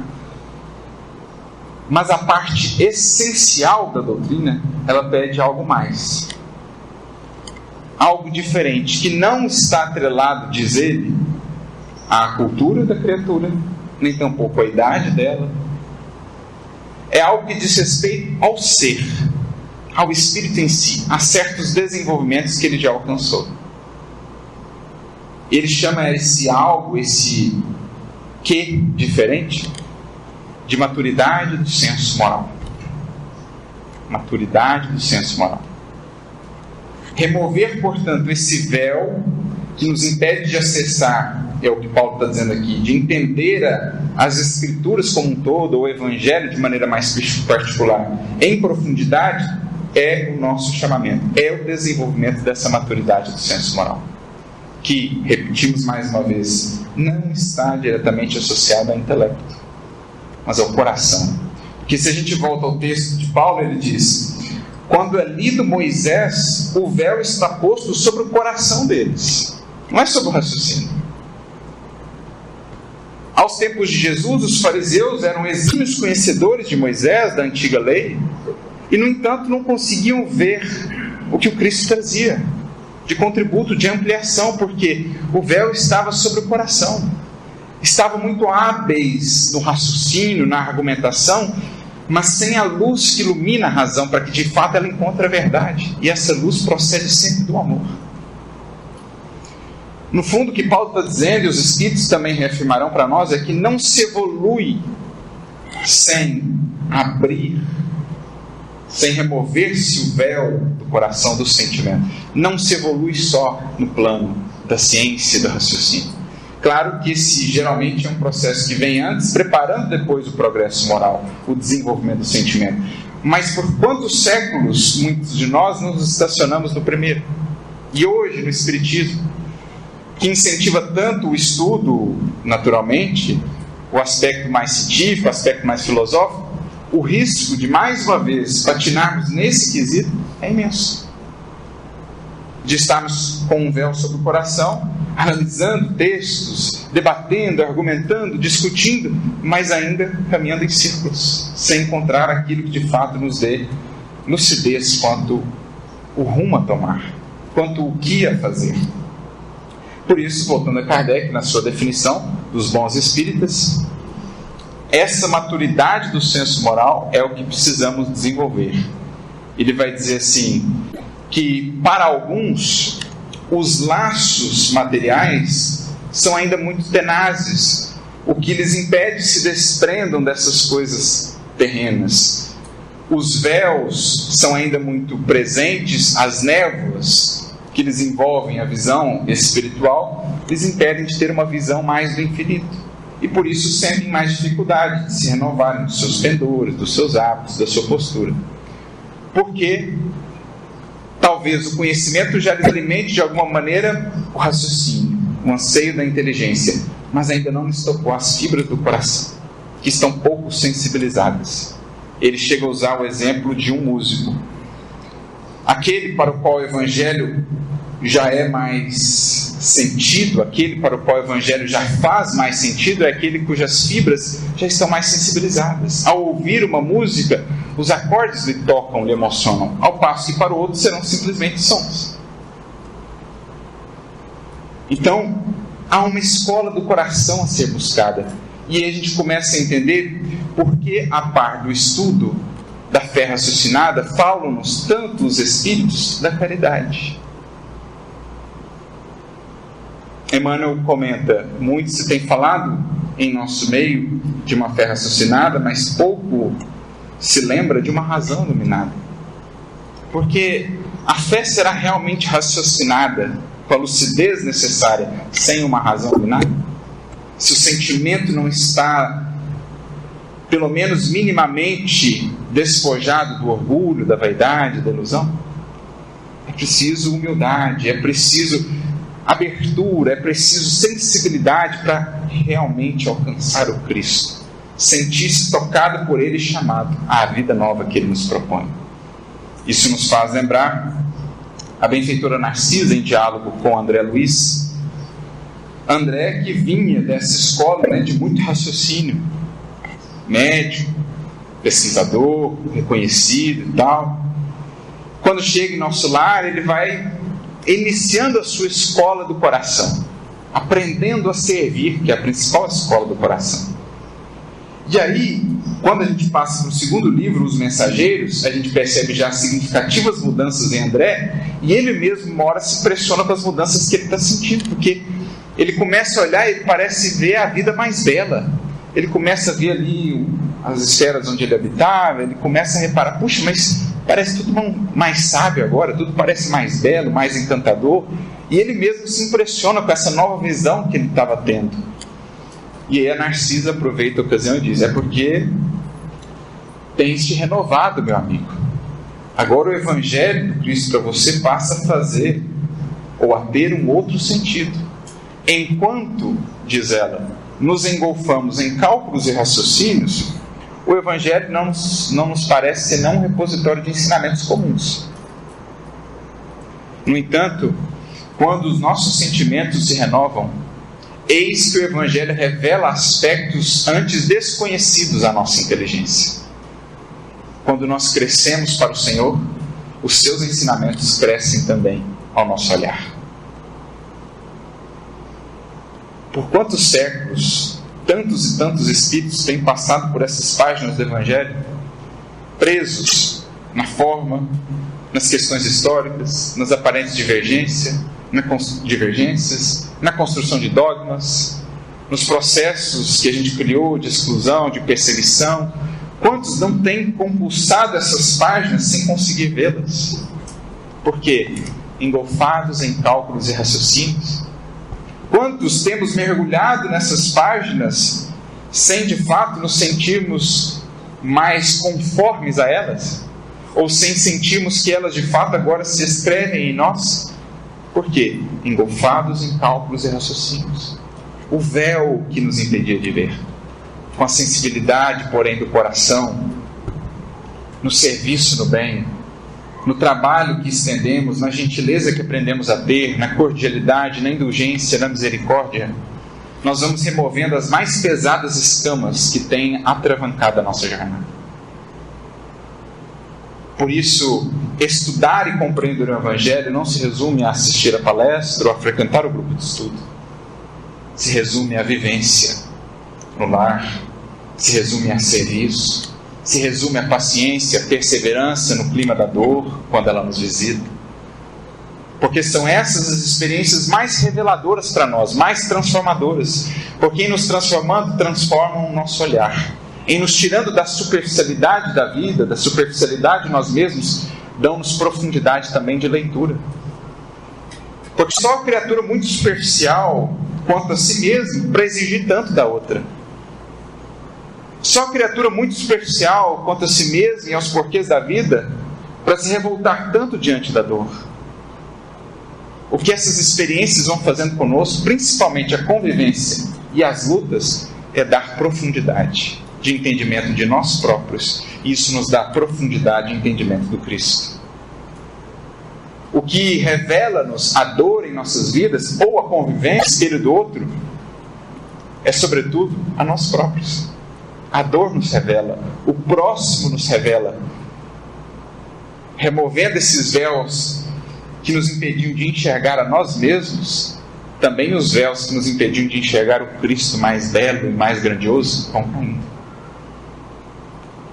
Mas a parte essencial da doutrina, ela pede algo mais, algo diferente, que não está atrelado, diz ele, à cultura da criatura, nem tampouco à idade dela. É algo que diz respeito ao ser, ao espírito em si, a certos desenvolvimentos que ele já alcançou. Ele chama esse algo, esse que diferente, de maturidade do senso moral. Maturidade do senso moral. Remover, portanto, esse véu que nos impede de acessar, é o que Paulo está dizendo aqui, de entender as Escrituras como um todo, ou o Evangelho de maneira mais particular, em profundidade, é o nosso chamamento, é o desenvolvimento dessa maturidade do senso moral, que, repetimos mais uma vez, não está diretamente associada ao intelecto, mas ao coração. Porque se a gente volta ao texto de Paulo, ele diz: quando é lido Moisés, o véu está posto sobre o coração deles, não é sobre o raciocínio. Aos tempos de Jesus, os fariseus eram exímios conhecedores de Moisés, da antiga lei, e no entanto não conseguiam ver o que o Cristo trazia de contributo, de ampliação, porque o véu estava sobre o coração. Estavam muito hábeis no raciocínio, na argumentação, mas sem a luz que ilumina a razão, para que de fato ela encontre a verdade. E essa luz procede sempre do amor. No fundo, o que Paulo está dizendo, e os Espíritos também reafirmarão para nós, é que não se evolui sem abrir, sem remover-se o véu do coração, do sentimento. Não se evolui só no plano da ciência e do raciocínio. Claro que esse geralmente é um processo que vem antes, preparando depois o progresso moral, o desenvolvimento do sentimento. Mas por quantos séculos muitos de nós nos estacionamos no primeiro? E hoje, no Espiritismo, que incentiva tanto o estudo, naturalmente, o aspecto mais científico, o aspecto mais filosófico, o risco de, mais uma vez, patinarmos nesse quesito é imenso. De estarmos com um véu sobre o coração, analisando textos, debatendo, argumentando, discutindo, mas ainda caminhando em círculos, sem encontrar aquilo que de fato nos dê lucidez quanto o rumo a tomar, quanto o que a fazer. Por isso, voltando a Kardec, na sua definição dos bons espíritas, essa maturidade do senso moral é o que precisamos desenvolver. Ele vai dizer assim, que para alguns, os laços materiais são ainda muito tenazes, o que lhes impede que se desprendam dessas coisas terrenas. Os véus são ainda muito presentes, as névoas que lhes envolvem a visão espiritual, lhes impedem de ter uma visão mais do infinito. E por isso sentem mais dificuldade de se renovarem dos seus pendores, dos seus hábitos, da sua postura. Porque talvez o conhecimento já lhes alimente de alguma maneira o raciocínio, o anseio da inteligência, mas ainda não lhes tocou as fibras do coração, que estão pouco sensibilizadas. Ele chega a usar o exemplo de um músico. Aquele para o qual o Evangelho já é mais sentido, aquele para o qual o Evangelho já faz mais sentido, é aquele cujas fibras já estão mais sensibilizadas. Ao ouvir uma música, os acordes lhe tocam, lhe emocionam, ao passo que para o outro serão simplesmente sons. Então, há uma escola do coração a ser buscada. E aí a gente começa a entender por que, a par do estudo da fé raciocinada, falam-nos tanto os Espíritos da caridade. Emmanuel comenta: muito se tem falado em nosso meio de uma fé raciocinada, mas pouco se lembra de uma razão iluminada. Porque a fé será realmente raciocinada com a lucidez necessária sem uma razão iluminada? Se o sentimento não está, pelo menos minimamente, despojado do orgulho, da vaidade, da ilusão? É preciso humildade, é preciso abertura, é preciso sensibilidade para realmente alcançar o Cristo, sentir-se tocado por Ele e chamado à vida nova que Ele nos propõe. Isso nos faz lembrar a benfeitora Narcisa em diálogo com André Luiz. André, que vinha dessa escola de muito raciocínio, médico, pesquisador, reconhecido e tal. Quando chega em nosso lar, ele vai iniciando a sua escola do coração, aprendendo a servir, que é a principal escola do coração. E aí, quando a gente passa para o segundo livro, Os Mensageiros, a gente percebe já significativas mudanças em André, e ele mesmo uma hora se impressiona com as mudanças que ele está sentindo, porque ele começa a olhar e ele parece ver a vida mais bela. Ele começa a ver ali as esferas onde ele habitava, ele começa a reparar: puxa, mas parece tudo mais sábio agora, tudo parece mais belo, mais encantador. E ele mesmo se impressiona com essa nova visão que ele estava tendo. E aí a Narcisa aproveita a ocasião e diz: é porque tens te renovado, meu amigo. Agora o Evangelho do Cristo para você passa a fazer, ou a ter um outro sentido. Enquanto, diz ela, nos engolfamos em cálculos e raciocínios, o Evangelho não nos parece senão um repositório de ensinamentos comuns. No entanto, quando os nossos sentimentos se renovam, eis que o Evangelho revela aspectos antes desconhecidos à nossa inteligência. Quando nós crescemos para o Senhor, os seus ensinamentos crescem também ao nosso olhar. Por quantos séculos, tantos e tantos espíritos têm passado por essas páginas do Evangelho, presos na forma, nas questões históricas, nas aparentes divergências, na construção de dogmas, nos processos que a gente criou de exclusão, de perseguição. Quantos não têm compulsado essas páginas sem conseguir vê-las? Por quê? Engolfados em cálculos e raciocínios. Quantos temos mergulhado nessas páginas sem de fato nos sentirmos mais conformes a elas? Ou sem sentirmos que elas de fato agora se escrevem em nós? Por quê? Engolfados em cálculos e raciocínios. O véu que nos impedia de ver. Com a sensibilidade, porém, do coração, no serviço no bem, no trabalho que estendemos, na gentileza que aprendemos a ter, na cordialidade, na indulgência, na misericórdia, nós vamos removendo as mais pesadas escamas que têm atravancado a nossa jornada. Por isso, estudar e compreender o Evangelho não se resume a assistir a palestra ou a frequentar o grupo de estudo. Se resume à vivência no lar, se resume a serviço, se resume a paciência, a perseverança no clima da dor, quando ela nos visita. Porque são essas as experiências mais reveladoras para nós, mais transformadoras. Porque em nos transformando, transformam o nosso olhar. Em nos tirando da superficialidade da vida, da superficialidade de nós mesmos, dão-nos profundidade também de leitura. Porque só a criatura muito superficial quanto a si mesmo para exigir tanto da outra. Só a criatura muito superficial quanto a si mesma e aos porquês da vida para se revoltar tanto diante da dor. O que essas experiências vão fazendo conosco, principalmente a convivência e as lutas, é dar profundidade de entendimento de nós próprios. E isso nos dá profundidade de entendimento do Cristo. O que revela-nos a dor em nossas vidas, ou a convivência do outro, é sobretudo a nós próprios. A dor nos revela, o próximo nos revela. Removendo esses véus que nos impediam de enxergar a nós mesmos, também os véus que nos impediam de enxergar o Cristo mais belo e mais grandioso vão caindo.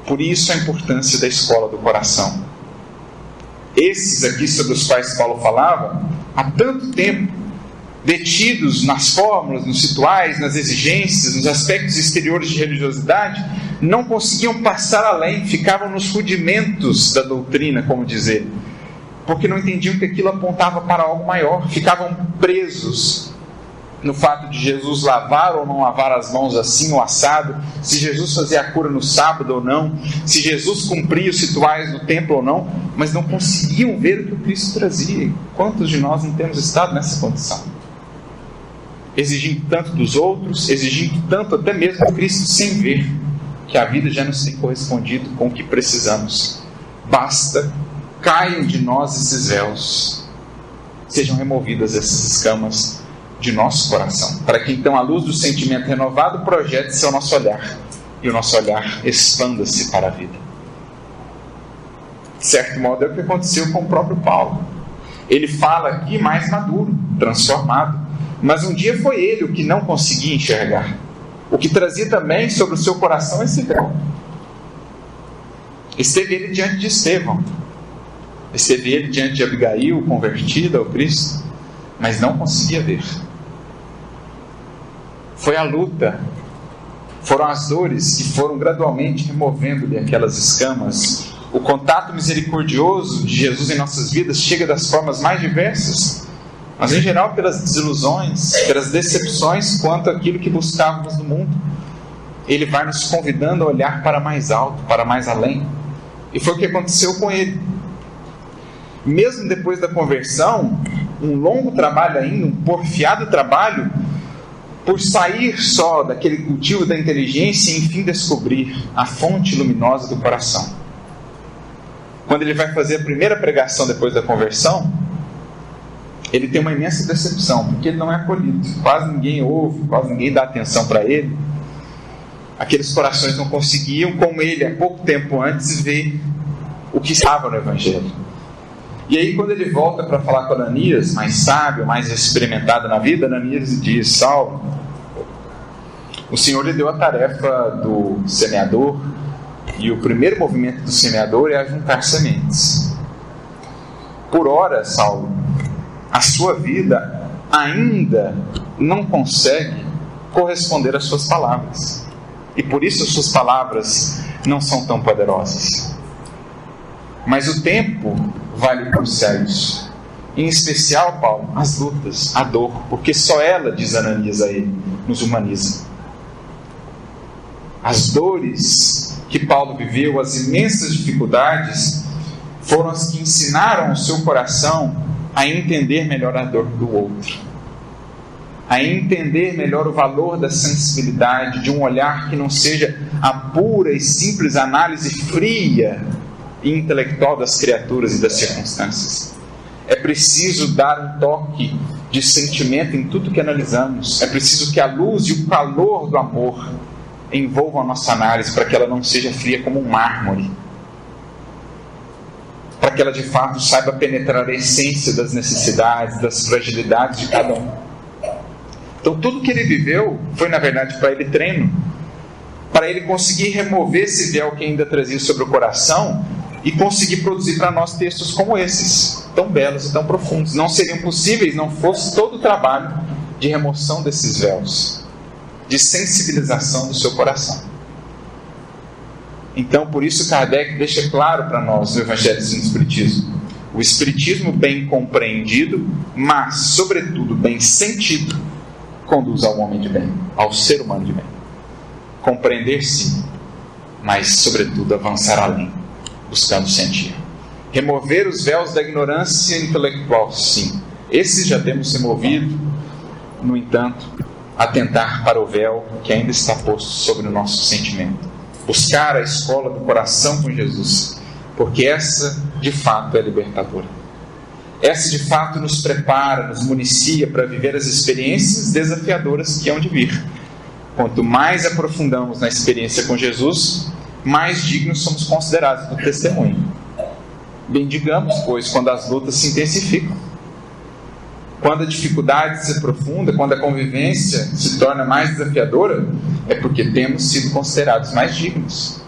Por isso a importância da escola do coração. Esses aqui sobre os quais Paulo falava, há tanto tempo, detidos nas fórmulas, nos rituais, nas exigências, nos aspectos exteriores de religiosidade, não conseguiam passar além, ficavam nos rudimentos da doutrina, como dizer, porque não entendiam que aquilo apontava para algo maior, ficavam presos no fato de Jesus lavar ou não lavar as mãos assim ou assado, se Jesus fazia a cura no sábado ou não, se Jesus cumpria os rituais no templo ou não, mas não conseguiam ver o que o Cristo trazia. Quantos de nós não temos estado nessa condição? Exigindo tanto dos outros, exigindo tanto até mesmo do Cristo, sem ver que a vida já nos tem correspondido com o que precisamos. Basta, caiam de nós esses véus, sejam removidas essas escamas de nosso coração, para que então a luz do sentimento renovado projete-se ao nosso olhar, e o nosso olhar expanda-se para a vida. De certo modo é o que aconteceu com o próprio Paulo. Ele fala aqui mais maduro, transformado, mas um dia foi ele o que não conseguia enxergar, o que trazia também sobre o seu coração esse véu. Esteve ele diante de Estevão, esteve ele diante de Abigail, convertida ao Cristo, mas não conseguia ver. Foi a luta, foram as dores que foram gradualmente removendo-lhe aquelas escamas. O contato misericordioso de Jesus em nossas vidas chega das formas mais diversas, mas em geral pelas desilusões, pelas decepções quanto àquilo que buscávamos no mundo. Ele vai nos convidando a olhar para mais alto, para mais além. E foi o que aconteceu com ele. Mesmo depois da conversão, um longo trabalho ainda, um porfiado trabalho, por sair só daquele cultivo da inteligência e enfim descobrir a fonte luminosa do coração. Quando ele vai fazer a primeira pregação depois da conversão, ele tem uma imensa decepção, porque ele não é acolhido, quase ninguém ouve, quase ninguém dá atenção para ele. Aqueles corações não conseguiam, como ele há pouco tempo antes, ver o que estava no Evangelho. E aí quando ele volta para falar com Ananias, mais sábio, mais experimentado na vida, Ananias diz: Saulo, o Senhor lhe deu a tarefa do semeador, e o primeiro movimento do semeador é ajuntar sementes. Por ora, Saulo, a sua vida ainda não consegue corresponder às suas palavras, e por isso as suas palavras não são tão poderosas. Mas o tempo vale por céus, em especial, Paulo, as lutas, a dor, porque só ela, diz Ananias a ele, nos humaniza. As dores que Paulo viveu, as imensas dificuldades, foram as que ensinaram o seu coração a entender melhor a dor do outro, a entender melhor o valor da sensibilidade, de um olhar que não seja a pura e simples análise fria e intelectual das criaturas e das circunstâncias. É preciso dar um toque de sentimento em tudo que analisamos. É preciso que a luz e o calor do amor envolvam a nossa análise, para que ela não seja fria como um mármore, para que ela de fato saiba penetrar a essência das necessidades, das fragilidades de cada um. Então tudo que ele viveu foi na verdade para ele treino, para ele conseguir remover esse véu que ainda trazia sobre o coração e conseguir produzir para nós textos como esses, tão belos e tão profundos. Não seriam possíveis não fosse todo o trabalho de remoção desses véus, de sensibilização do seu coração. Então, por isso Kardec deixa claro para nós no Evangelho do Espiritismo: o Espiritismo bem compreendido, mas sobretudo bem sentido, conduz ao homem de bem, ao ser humano de bem. Compreender sim, mas sobretudo avançar além, buscando sentir. Remover os véus da ignorância intelectual, sim, esses já temos removido. No entanto, atentar para o véu que ainda está posto sobre o nosso sentimento, buscar a escola do coração com Jesus, porque essa de fato é libertadora. essa de fato nos prepara, nos municia para viver as experiências desafiadoras que hão de vir. Quanto mais aprofundamos na experiência com Jesus, mais dignos somos considerados do testemunho. Bendigamos, pois, quando as lutas se intensificam, quando a dificuldade se aprofunda, quando a convivência se torna mais desafiadora, é porque temos sido considerados mais dignos.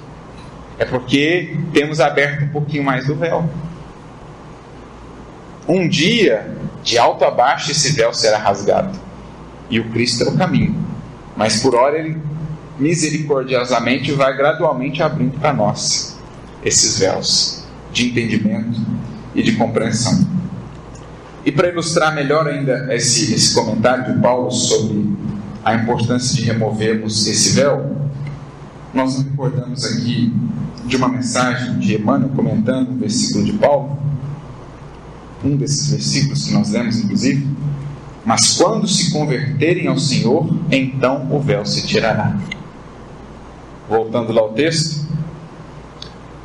É porque temos aberto um pouquinho mais do véu. Um dia, de alto a baixo, esse véu será rasgado. E o Cristo é o caminho. Mas por hora Ele misericordiosamente vai gradualmente abrindo para nós esses véus de entendimento e de compreensão. E para ilustrar melhor ainda esse comentário de Paulo sobre a importância de removermos esse véu, nós nos recordamos aqui de uma mensagem de Emmanuel comentando um versículo de Paulo, um desses versículos que nós lemos inclusive: mas quando se converterem ao Senhor, então o véu se tirará. Voltando lá ao texto,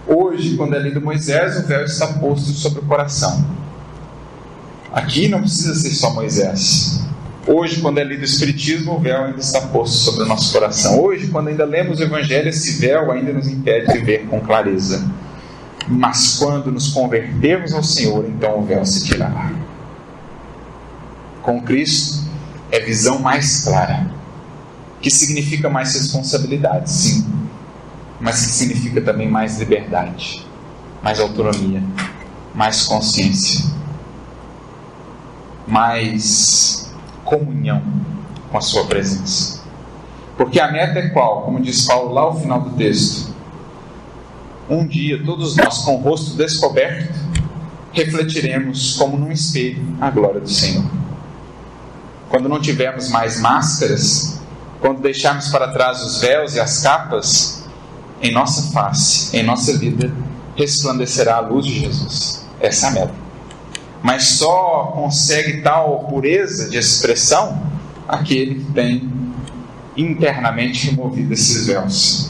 hoje, quando é lido Moisés, o véu está posto sobre o coração. Aqui não precisa ser só Moisés. Hoje, quando é lido o Espiritismo, o véu ainda está posto sobre o nosso coração. Hoje, quando ainda lemos o Evangelho, esse véu ainda nos impede de ver com clareza. Mas quando nos convertermos ao Senhor, então o véu se tirará. Com Cristo é visão mais clara, que significa mais responsabilidade, sim, mas que significa também mais liberdade, mais autonomia, mais consciência, mais comunhão com a sua presença. Porque a meta é qual? Como diz Paulo lá ao final do texto: um dia todos nós, com o rosto descoberto, refletiremos como num espelho a glória do Senhor. Quando não tivermos mais máscaras, quando deixarmos para trás os véus e as capas, em nossa face, em nossa vida, resplandecerá a luz de Jesus. Essa é a meta. Mas só consegue tal pureza de expressão aquele que tem internamente removido esses véus.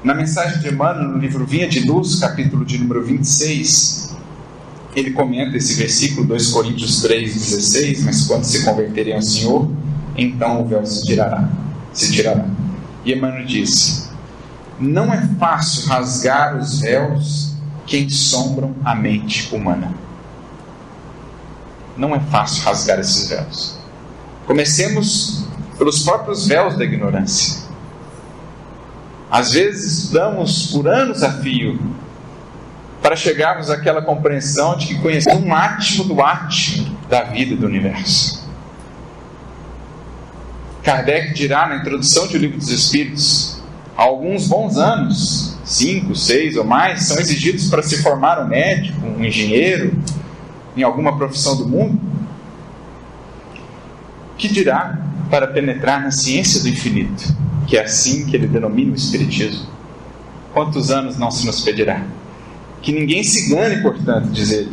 Na mensagem de Emmanuel, no livro Vinha de Luz, capítulo de número 26, ele comenta esse versículo, 2 Coríntios 3,16: mas quando se converterem ao Senhor, então o véu se tirará. E Emmanuel diz: não é fácil rasgar os véus que ensombram a mente humana. Não é fácil rasgar esses véus. Comecemos pelos próprios véus da ignorância. Às vezes estudamos por anos a fio para chegarmos àquela compreensão de que conhecemos um átimo do átimo da vida do universo. Kardec dirá na introdução do Livro dos Espíritos: há alguns bons anos, 5, 6 ou mais, são exigidos para se formar um médico, um engenheiro, em alguma profissão do mundo. Que dirá para penetrar na ciência do infinito, que é assim que ele denomina o Espiritismo? Quantos anos não se nos pedirá? Que ninguém se engane, portanto, diz ele.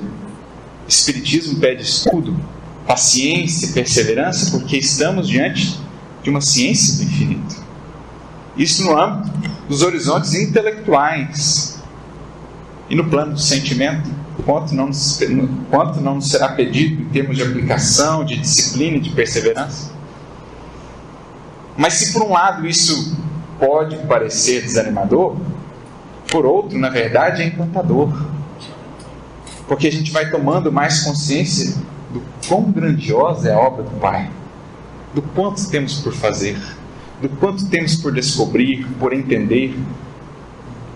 Espiritismo pede estudo, paciência, perseverança, porque estamos diante de uma ciência do infinito. Isso no âmbito dos horizontes intelectuais. E no plano do sentimento, quanto não nos será pedido em termos de aplicação, de disciplina e de perseverança? Mas se por um lado isso pode parecer desanimador, por outro, na verdade, é encantador. Porque a gente vai tomando mais consciência do quão grandiosa é a obra do Pai, do quanto temos por fazer, do quanto temos por descobrir, por entender,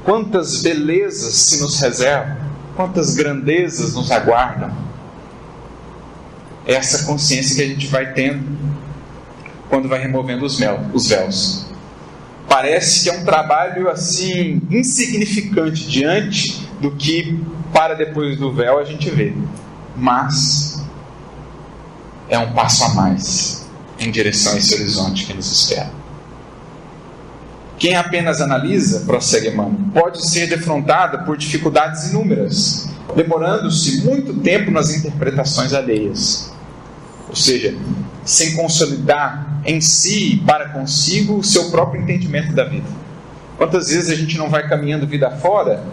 quantas belezas se nos reservam, quantas grandezas nos aguardam. É essa consciência que a gente vai tendo quando vai removendo os véus. Parece que é um trabalho assim insignificante diante do que para depois do véu a gente vê, mas é um passo a mais em direção a esse horizonte que nos espera. Quem apenas analisa, prossegue Emmanuel, pode ser defrontado por dificuldades inúmeras, demorando-se muito tempo nas interpretações alheias, ou seja, sem consolidar em si e para consigo o seu próprio entendimento da vida. Quantas vezes a gente não vai caminhando vida fora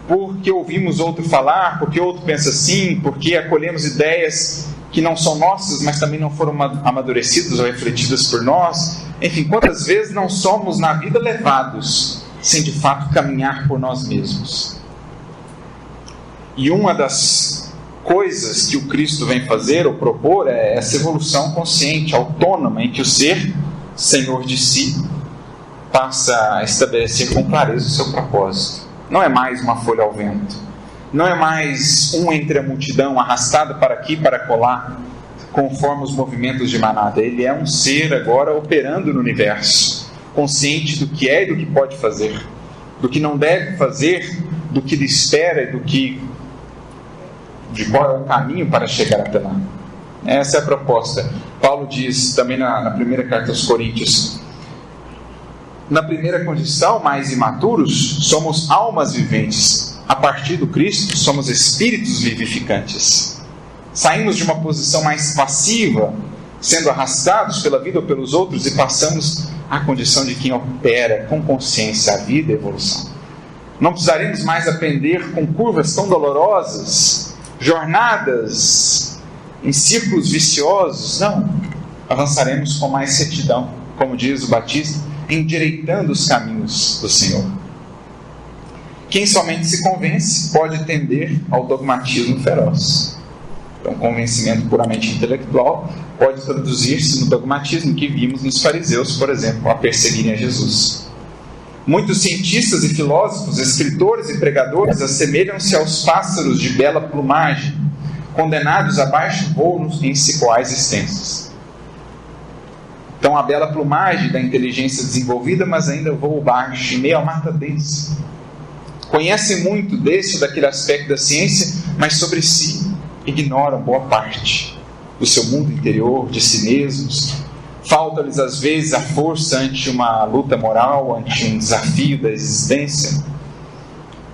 porque ouvimos outro falar, porque outro pensa assim, porque acolhemos ideias que não são nossas, mas também não foram amadurecidas ou refletidas por nós. Enfim, quantas vezes não somos na vida levados sem de fato caminhar por nós mesmos? E uma das coisas que o Cristo vem fazer ou propor é essa evolução consciente, autônoma, em que o ser, senhor de si, passa a estabelecer com clareza o seu propósito. Não é mais uma folha ao vento, não é mais um entre a multidão arrastado para aqui e para colar, conforme os movimentos de manada. Ele é um ser agora operando no universo, consciente do que é e do que pode fazer, do que não deve fazer, do que lhe espera e de qual é o caminho para chegar até lá. Essa é a proposta. Paulo diz também na primeira carta aos Coríntios: na primeira condição, mais imaturos, somos almas viventes. A partir do Cristo, somos espíritos vivificantes. Saímos de uma posição mais passiva, sendo arrastados pela vida ou pelos outros, e passamos à condição de quem opera com consciência a vida e a evolução. Não precisaremos mais aprender com curvas tão dolorosas, jornadas em círculos viciosos. Não, avançaremos com mais retidão, como diz o Batista, endireitando os caminhos do Senhor. Quem somente se convence pode tender ao dogmatismo feroz. Então, convencimento puramente intelectual pode traduzir-se no dogmatismo que vimos nos fariseus, por exemplo, a perseguirem a Jesus. Muitos cientistas e filósofos, escritores e pregadores assemelham-se aos pássaros de bela plumagem, condenados a baixo voo em cicoais extensos. Então, a bela plumagem da inteligência desenvolvida, mas ainda voa baixo, em meio à mata densa. Conhecem muito desse ou daquele aspecto da ciência, mas sobre si ignoram boa parte do seu mundo interior, de si mesmos. Falta-lhes às vezes a força ante uma luta moral, ante um desafio da existência.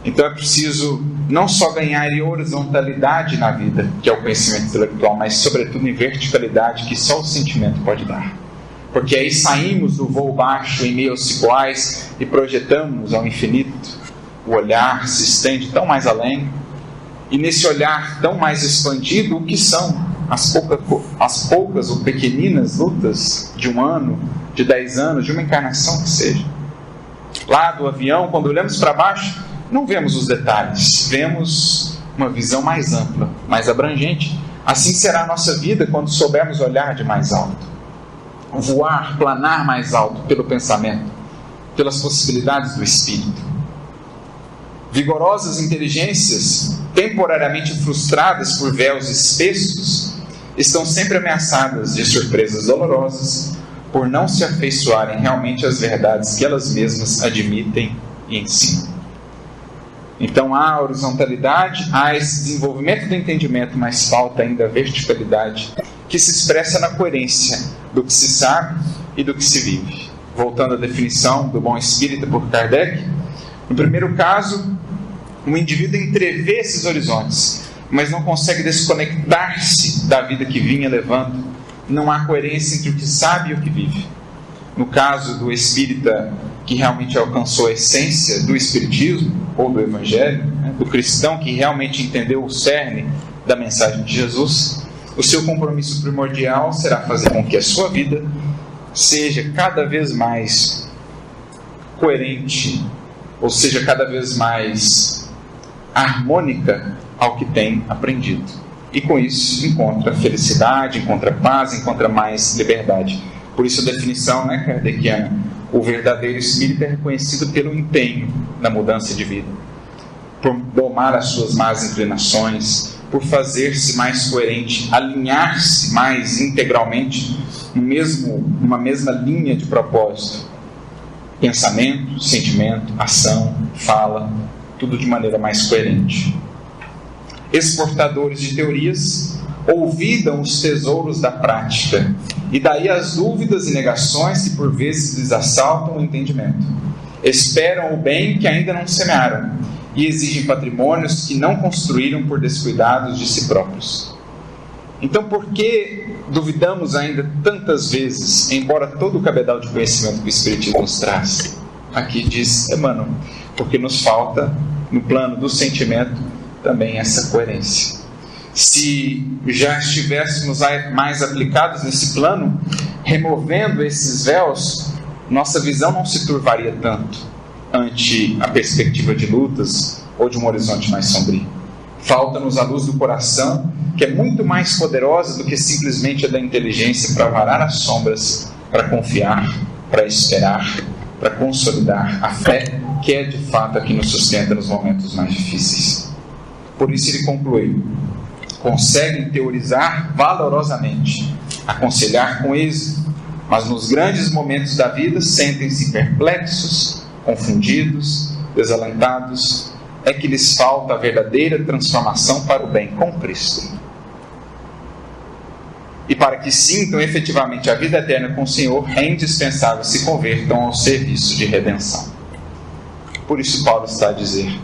Então é preciso não só ganhar em horizontalidade na vida, que é o conhecimento intelectual, mas sobretudo em verticalidade, que só o sentimento pode dar. Porque aí saímos do voo baixo em meio aos cicoais e projetamos ao infinito. O olhar se estende tão mais além, e nesse olhar tão mais expandido, o que são as poucas ou pequeninas lutas de um ano, de 10 anos, de uma encarnação que seja. Lá do avião, quando olhamos para baixo, não vemos os detalhes, vemos uma visão mais ampla, mais abrangente. Assim será a nossa vida quando soubermos olhar de mais alto, voar, planar mais alto pelo pensamento, pelas possibilidades do espírito. Vigorosas inteligências, temporariamente frustradas por véus espessos, estão sempre ameaçadas de surpresas dolorosas por não se afeiçoarem realmente às verdades que elas mesmas admitem e ensinam. Então há horizontalidade, há esse desenvolvimento do entendimento, mas falta ainda a verticalidade, que se expressa na coerência do que se sabe e do que se vive. Voltando à definição do bom espírita por Kardec, no primeiro caso, o indivíduo entrevê esses horizontes, mas não consegue desconectar-se da vida que vinha levando. Não há coerência entre o que sabe e o que vive. No caso do espírita que realmente alcançou a essência do espiritismo ou do evangelho, do cristão que realmente entendeu o cerne da mensagem de Jesus, o seu compromisso primordial será fazer com que a sua vida seja cada vez mais coerente, ou seja, cada vez mais harmônica ao que tem aprendido. E com isso encontra felicidade, encontra paz, encontra mais liberdade. Por isso a definição kardeciana: o verdadeiro espírito é reconhecido pelo empenho na mudança de vida, por domar as suas más inclinações, por fazer-se mais coerente, alinhar-se mais integralmente numa mesma linha de propósito, pensamento, sentimento, ação, fala, tudo de maneira mais coerente. Exportadores de teorias olvidam os tesouros da prática, e daí as dúvidas e negações que por vezes lhes assaltam o entendimento. Esperam o bem que ainda não semearam e exigem patrimônios que não construíram por descuidados de si próprios. Então, por que duvidamos ainda tantas vezes, embora todo o cabedal de conhecimento que o Espiritismo nos traz? Aqui diz Emmanuel: porque nos falta no plano do sentimento, também essa coerência. Se já estivéssemos mais aplicados nesse plano, removendo esses véus, nossa visão não se turvaria tanto ante a perspectiva de lutas ou de um horizonte mais sombrio. Falta-nos a luz do coração, que é muito mais poderosa do que simplesmente a da inteligência, para varar as sombras, para confiar, para esperar, para consolidar a fé, que é de fato a que nos sustenta nos momentos mais difíceis. Por isso ele conclui: conseguem teorizar valorosamente, aconselhar com êxito, mas nos grandes momentos da vida sentem-se perplexos, confundidos, desalentados. É que lhes falta a verdadeira transformação para o bem com Cristo. E para que sintam efetivamente a vida eterna com o Senhor, é indispensável se convertam ao serviço de redenção. Por isso Paulo está a dizer: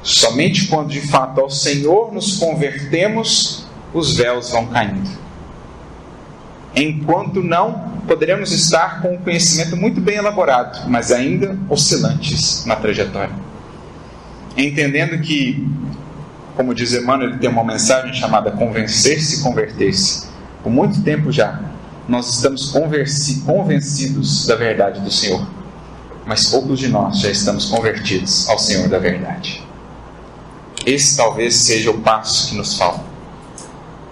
somente quando de fato ao Senhor nos convertemos, os véus vão caindo. Enquanto não, poderemos estar com um conhecimento muito bem elaborado, mas ainda oscilantes na trajetória. Entendendo que, como diz Emmanuel, ele tem uma mensagem chamada convencer-se e converter-se. Por muito tempo já, nós estamos convencidos da verdade do Senhor, mas poucos de nós já estamos convertidos ao Senhor da verdade. Esse talvez seja o passo que nos falta.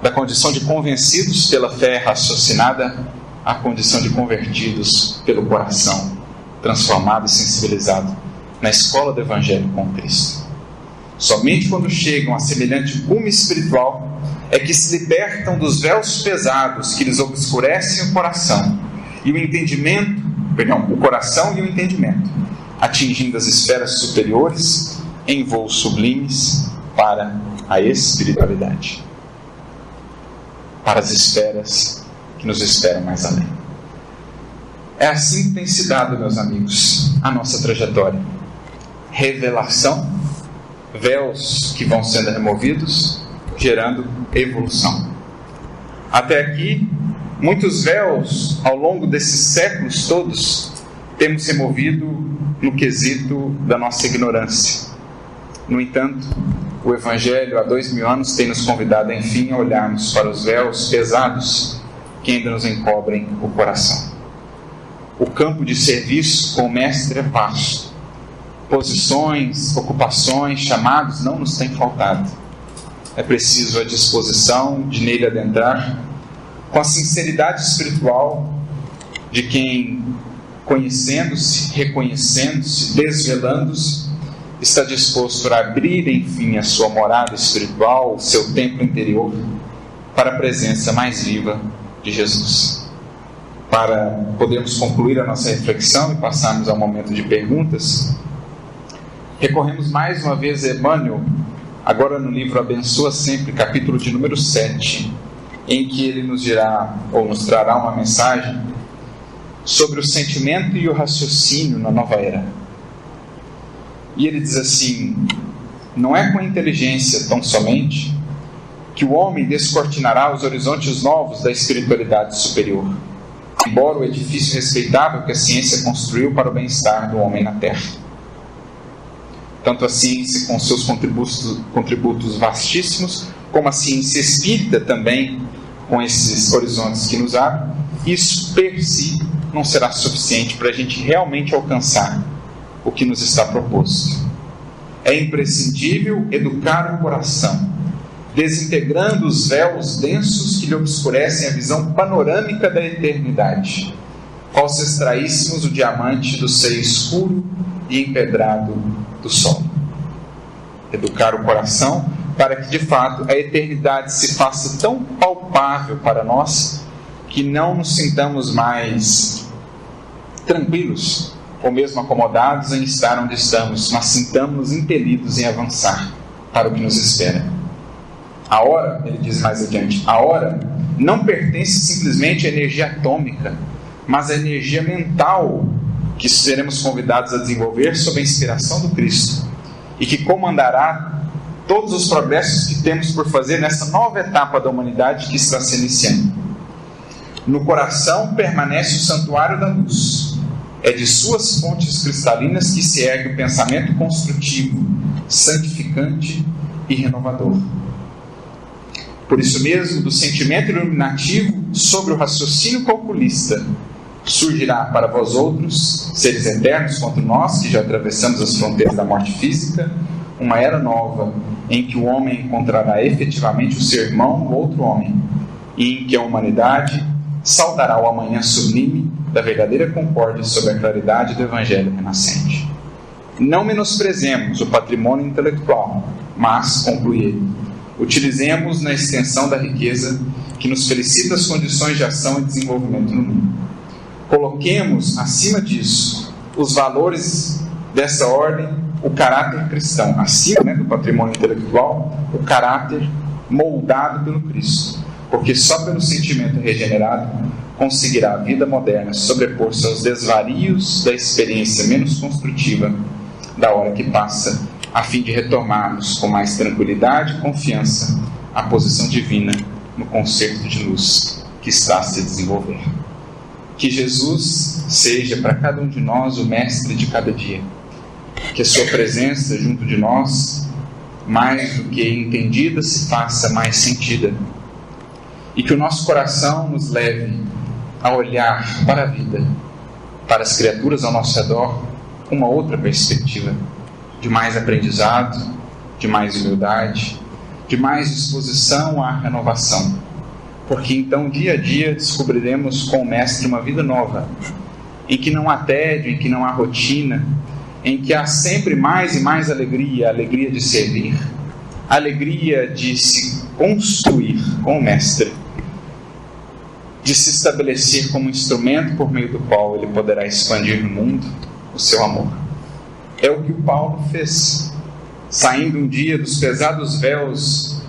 Da condição de convencidos pela fé raciocinada à condição de convertidos pelo coração transformado e sensibilizado na escola do Evangelho com Cristo. Somente quando chegam a semelhante cume espiritual é que se libertam dos véus pesados que lhes obscurecem o coração e o coração e o entendimento, atingindo as esferas superiores em voos sublimes para a espiritualidade, para as esferas que nos esperam mais além. É assim que tem se dado, meus amigos, a nossa trajetória. Revelação, véus que vão sendo removidos, gerando evolução. Até aqui, muitos véus ao longo desses séculos todos temos removido no quesito da nossa ignorância. No entanto, o Evangelho há 2000 anos tem nos convidado, enfim, a olharmos para os véus pesados que ainda nos encobrem o coração. O campo de serviço com o Mestre é vasto. Posições, ocupações, chamados não nos têm faltado. É preciso a disposição de nele adentrar com a sinceridade espiritual de quem, conhecendo-se, reconhecendo-se, desvelando-se, está disposto a abrir, enfim, a sua morada espiritual, o seu templo interior, para a presença mais viva de Jesus. Para podermos concluir a nossa reflexão e passarmos ao momento de perguntas, recorremos mais uma vez a Emmanuel, agora no livro Abençoa Sempre, capítulo de número 7, em que ele nos dirá, ou nos trará uma mensagem sobre o sentimento e o raciocínio na nova era. E ele diz assim: não é com a inteligência tão somente que o homem descortinará os horizontes novos da espiritualidade superior, embora o edifício respeitável que a ciência construiu para o bem-estar do homem na terra. Tanto a ciência com seus contributos vastíssimos, como a ciência espírita também, com esses horizontes que nos abrem, isso per si não será suficiente para a gente realmente alcançar o que nos está proposto. É imprescindível educar o coração, desintegrando os véus densos que lhe obscurecem a visão panorâmica da eternidade, qual se extraíssemos o diamante do seio escuro e empedrado do sol. Educar o coração para que de fato a eternidade se faça tão palpável para nós que não nos sintamos mais tranquilos ou mesmo acomodados em estar onde estamos, mas sintamos impelidos em avançar para o que nos espera. A hora, ele diz mais adiante, a hora não pertence simplesmente à energia atômica, mas à energia mental que seremos convidados a desenvolver sob a inspiração do Cristo e que comandará todos os progressos que temos por fazer nessa nova etapa da humanidade que está se iniciando. No coração permanece o santuário da luz, É de suas fontes cristalinas que se ergue o pensamento construtivo, santificante e renovador. Por isso mesmo, do sentimento iluminativo sobre o raciocínio calculista, surgirá para vós outros, seres eternos quanto nós, que já atravessamos as fronteiras da morte física, uma era nova, em que o homem encontrará efetivamente o seu irmão, o outro homem, e em que a humanidade saudará o amanhã sublime da verdadeira concórdia sob a claridade do Evangelho renascente. Não menosprezemos o patrimônio intelectual, mas, conclui ele, utilizemos na extensão da riqueza que nos felicita as condições de ação e desenvolvimento no mundo. Coloquemos, acima disso, os valores dessa ordem, o caráter cristão, acima do patrimônio intelectual, o caráter moldado pelo Cristo, porque só pelo sentimento regenerado conseguirá a vida moderna sobrepor-se aos desvarios da experiência menos construtiva da hora que passa, a fim de retomarmos com mais tranquilidade e confiança a posição divina no concerto de luz que está a se desenvolver. Que Jesus seja para cada um de nós o mestre de cada dia. Que a sua presença junto de nós, mais do que entendida, se faça mais sentida. E que o nosso coração nos leve a olhar para a vida, para as criaturas ao nosso redor, com uma outra perspectiva, de mais aprendizado, de mais humildade, de mais disposição à renovação. Porque então, dia a dia, descobriremos com o Mestre uma vida nova, em que não há tédio, em que não há rotina, em que há sempre mais e mais alegria, a alegria de servir, a alegria de se construir com o Mestre, de se estabelecer como instrumento por meio do qual ele poderá expandir no mundo o seu amor. É o que o Paulo fez, saindo um dia dos pesados véus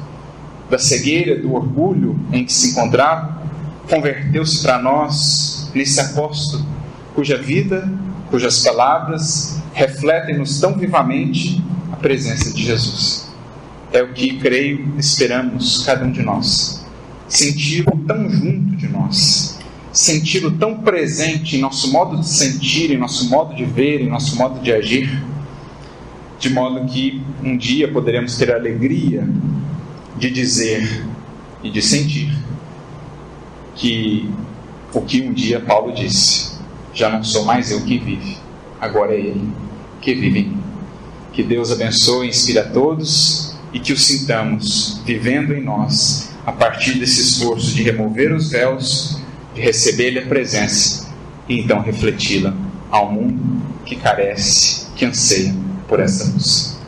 da cegueira, do orgulho em que se encontrava, converteu-se para nós nesse apóstolo, cuja vida, cujas palavras refletem-nos tão vivamente a presença de Jesus. É o que, creio, esperamos cada um de nós. Senti-lo tão junto de nós, senti-lo tão presente em nosso modo de sentir, em nosso modo de ver, em nosso modo de agir, de modo que um dia poderemos ter a alegria de dizer e de sentir que o que um dia Paulo disse: já não sou mais eu que vive, agora é Ele que vive em mim. Que Deus abençoe e inspire a todos e que o sintamos vivendo em nós a partir desse esforço de remover os véus, de receber-lhe a presença e então refleti-la ao mundo que carece, que anseia por essa luz.